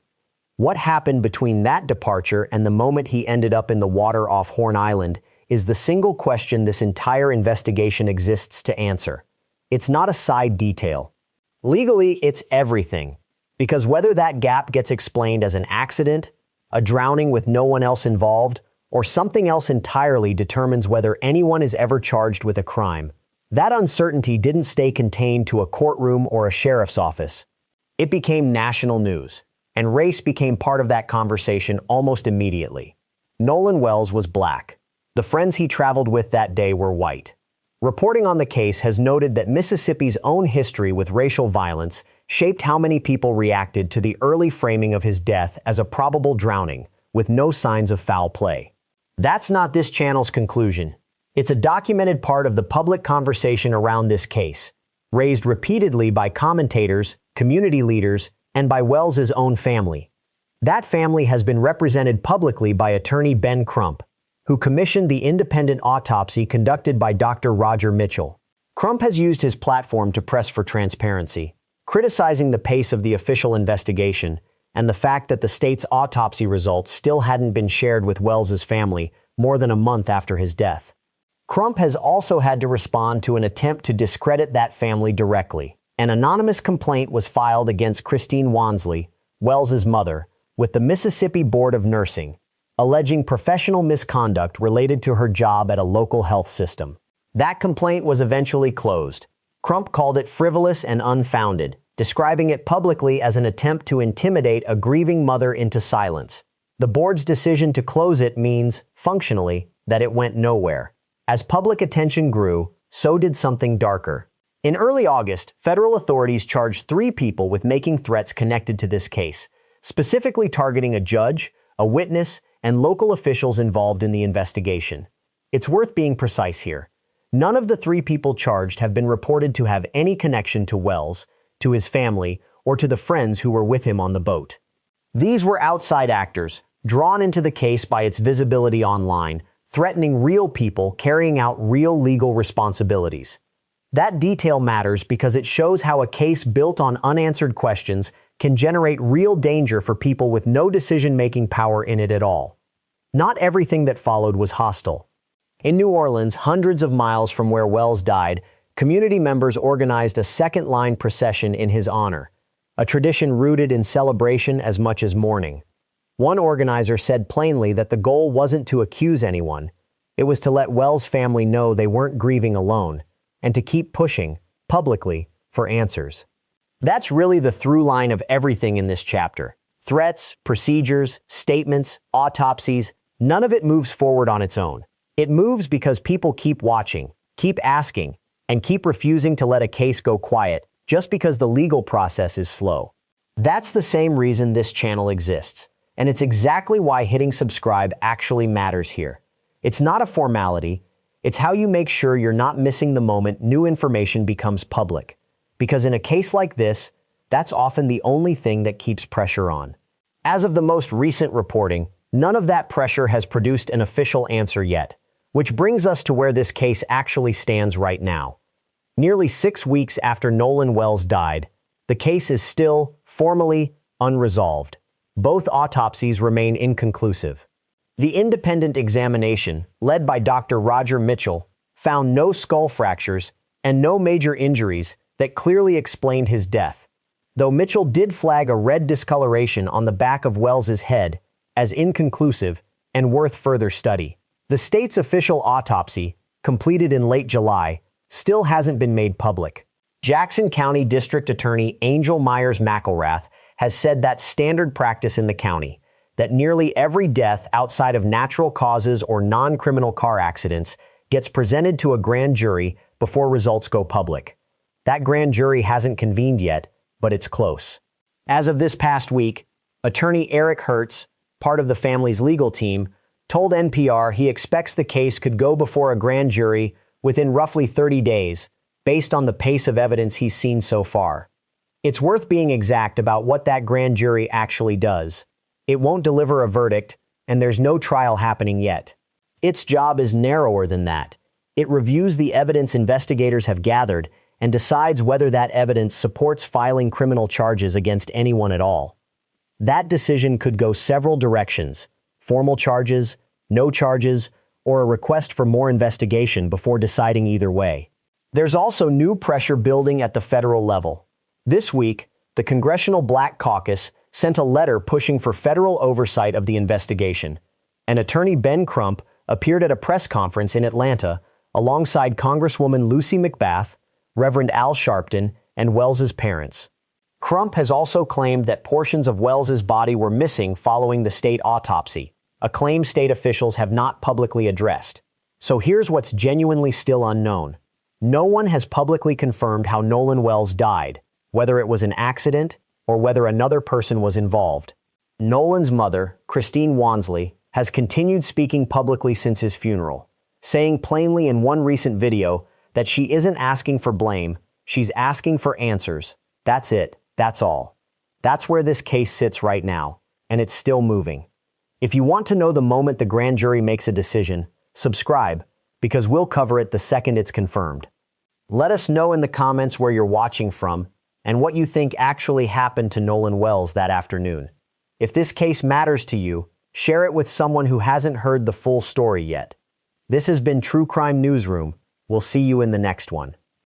What happened between that departure and the moment he ended up in the water off Horn Island is the single question this entire investigation exists to answer. It's not a side detail. Legally, it's everything. Because whether that gap gets explained as an accident, a drowning with no one else involved, or something else entirely determines whether anyone is ever charged with a crime. That uncertainty didn't stay contained to a courtroom or a sheriff's office. It became national news, and race became part of that conversation almost immediately. Nolan Wells was black. The friends he traveled with that day were white. Reporting on the case has noted that Mississippi's own history with racial violence shaped how many people reacted to the early framing of his death as a probable drowning, with no signs of foul play. That's not this channel's conclusion. It's a documented part of the public conversation around this case, raised repeatedly by commentators, community leaders, and by Wells's own family. That family has been represented publicly by attorney Ben Crump, who commissioned the independent autopsy conducted by Dr. Roger Mitchell. Crump has used his platform to press for transparency, criticizing the pace of the official investigation and the fact that the state's autopsy results still hadn't been shared with Wells's family more than a month after his death. Crump has also had to respond to an attempt to discredit that family directly. An anonymous complaint was filed against Christine Wansley, Wells's mother, with the Mississippi Board of Nursing, alleging professional misconduct related to her job at a local health system. That complaint was eventually closed. Crump called it frivolous and unfounded, describing it publicly as an attempt to intimidate a grieving mother into silence. The board's decision to close it means, functionally, that it went nowhere. As public attention grew, so did something darker. In early August, federal authorities charged 3 people with making threats connected to this case, specifically targeting a judge, a witness, and local officials involved in the investigation. It's worth being precise here. None of the 3 people charged have been reported to have any connection to Wells, to his family, or to the friends who were with him on the boat. These were outside actors, drawn into the case by its visibility online, threatening real people carrying out real legal responsibilities. That detail matters because it shows how a case built on unanswered questions can generate real danger for people with no decision-making power in it at all. Not everything that followed was hostile. In New Orleans, hundreds of miles from where Wells died, community members organized a second-line procession in his honor, a tradition rooted in celebration as much as mourning. One organizer said plainly that the goal wasn't to accuse anyone. It was to let Wells' family know they weren't grieving alone, and to keep pushing, publicly, for answers. That's really the through line of everything in this chapter. Threats, procedures, statements, autopsies, none of it moves forward on its own. It moves because people keep watching, keep asking, and keep refusing to let a case go quiet just because the legal process is slow. That's the same reason this channel exists, and it's exactly why hitting subscribe actually matters here. It's not a formality, it's how you make sure you're not missing the moment new information becomes public. Because in a case like this, that's often the only thing that keeps pressure on. As of the most recent reporting, none of that pressure has produced an official answer yet, which brings us to where this case actually stands right now. Nearly 6 weeks after Nolan Wells died, the case is still, formally, unresolved. Both autopsies remain inconclusive. The independent examination, led by Dr. Roger Mitchell, found no skull fractures and no major injuries that clearly explained his death, though Mitchell did flag a red discoloration on the back of Wells's head as inconclusive and worth further study. The state's official autopsy, completed in late July, still hasn't been made public. Jackson County District Attorney Angel Myers McElrath has said that's standard practice in the county, that nearly every death outside of natural causes or non-criminal car accidents gets presented to a grand jury before results go public. That grand jury hasn't convened yet, but it's close. As of this past week, attorney Eric Hertz, part of the family's legal team, told NPR he expects the case could go before a grand jury within roughly 30 days, based on the pace of evidence he's seen so far. It's worth being exact about what that grand jury actually does. It won't deliver a verdict, and there's no trial happening yet. Its job is narrower than that. It reviews the evidence investigators have gathered and decides whether that evidence supports filing criminal charges against anyone at all. That decision could go several directions: formal charges, no charges, or a request for more investigation before deciding either way. There's also new pressure building at the federal level. This week, the Congressional Black Caucus sent a letter pushing for federal oversight of the investigation, and attorney Ben Crump appeared at a press conference in Atlanta alongside Congresswoman Lucy McBath, Reverend Al Sharpton, and Wells's parents. Crump has also claimed that portions of Wells's body were missing following the state autopsy, a claim state officials have not publicly addressed. So here's what's genuinely still unknown. No one has publicly confirmed how Nolan Wells died, whether it was an accident or whether another person was involved. Nolan's mother, Christine Wansley, has continued speaking publicly since his funeral, saying plainly in one recent video that she isn't asking for blame, she's asking for answers. That's it, that's all. That's where this case sits right now, and it's still moving. If you want to know the moment the grand jury makes a decision, subscribe, because we'll cover it the second it's confirmed. Let us know in the comments where you're watching from and what you think actually happened to Nolan Wells that afternoon. If this case matters to you, share it with someone who hasn't heard the full story yet. This has been True Crime Newsroom. We'll see you in the next one.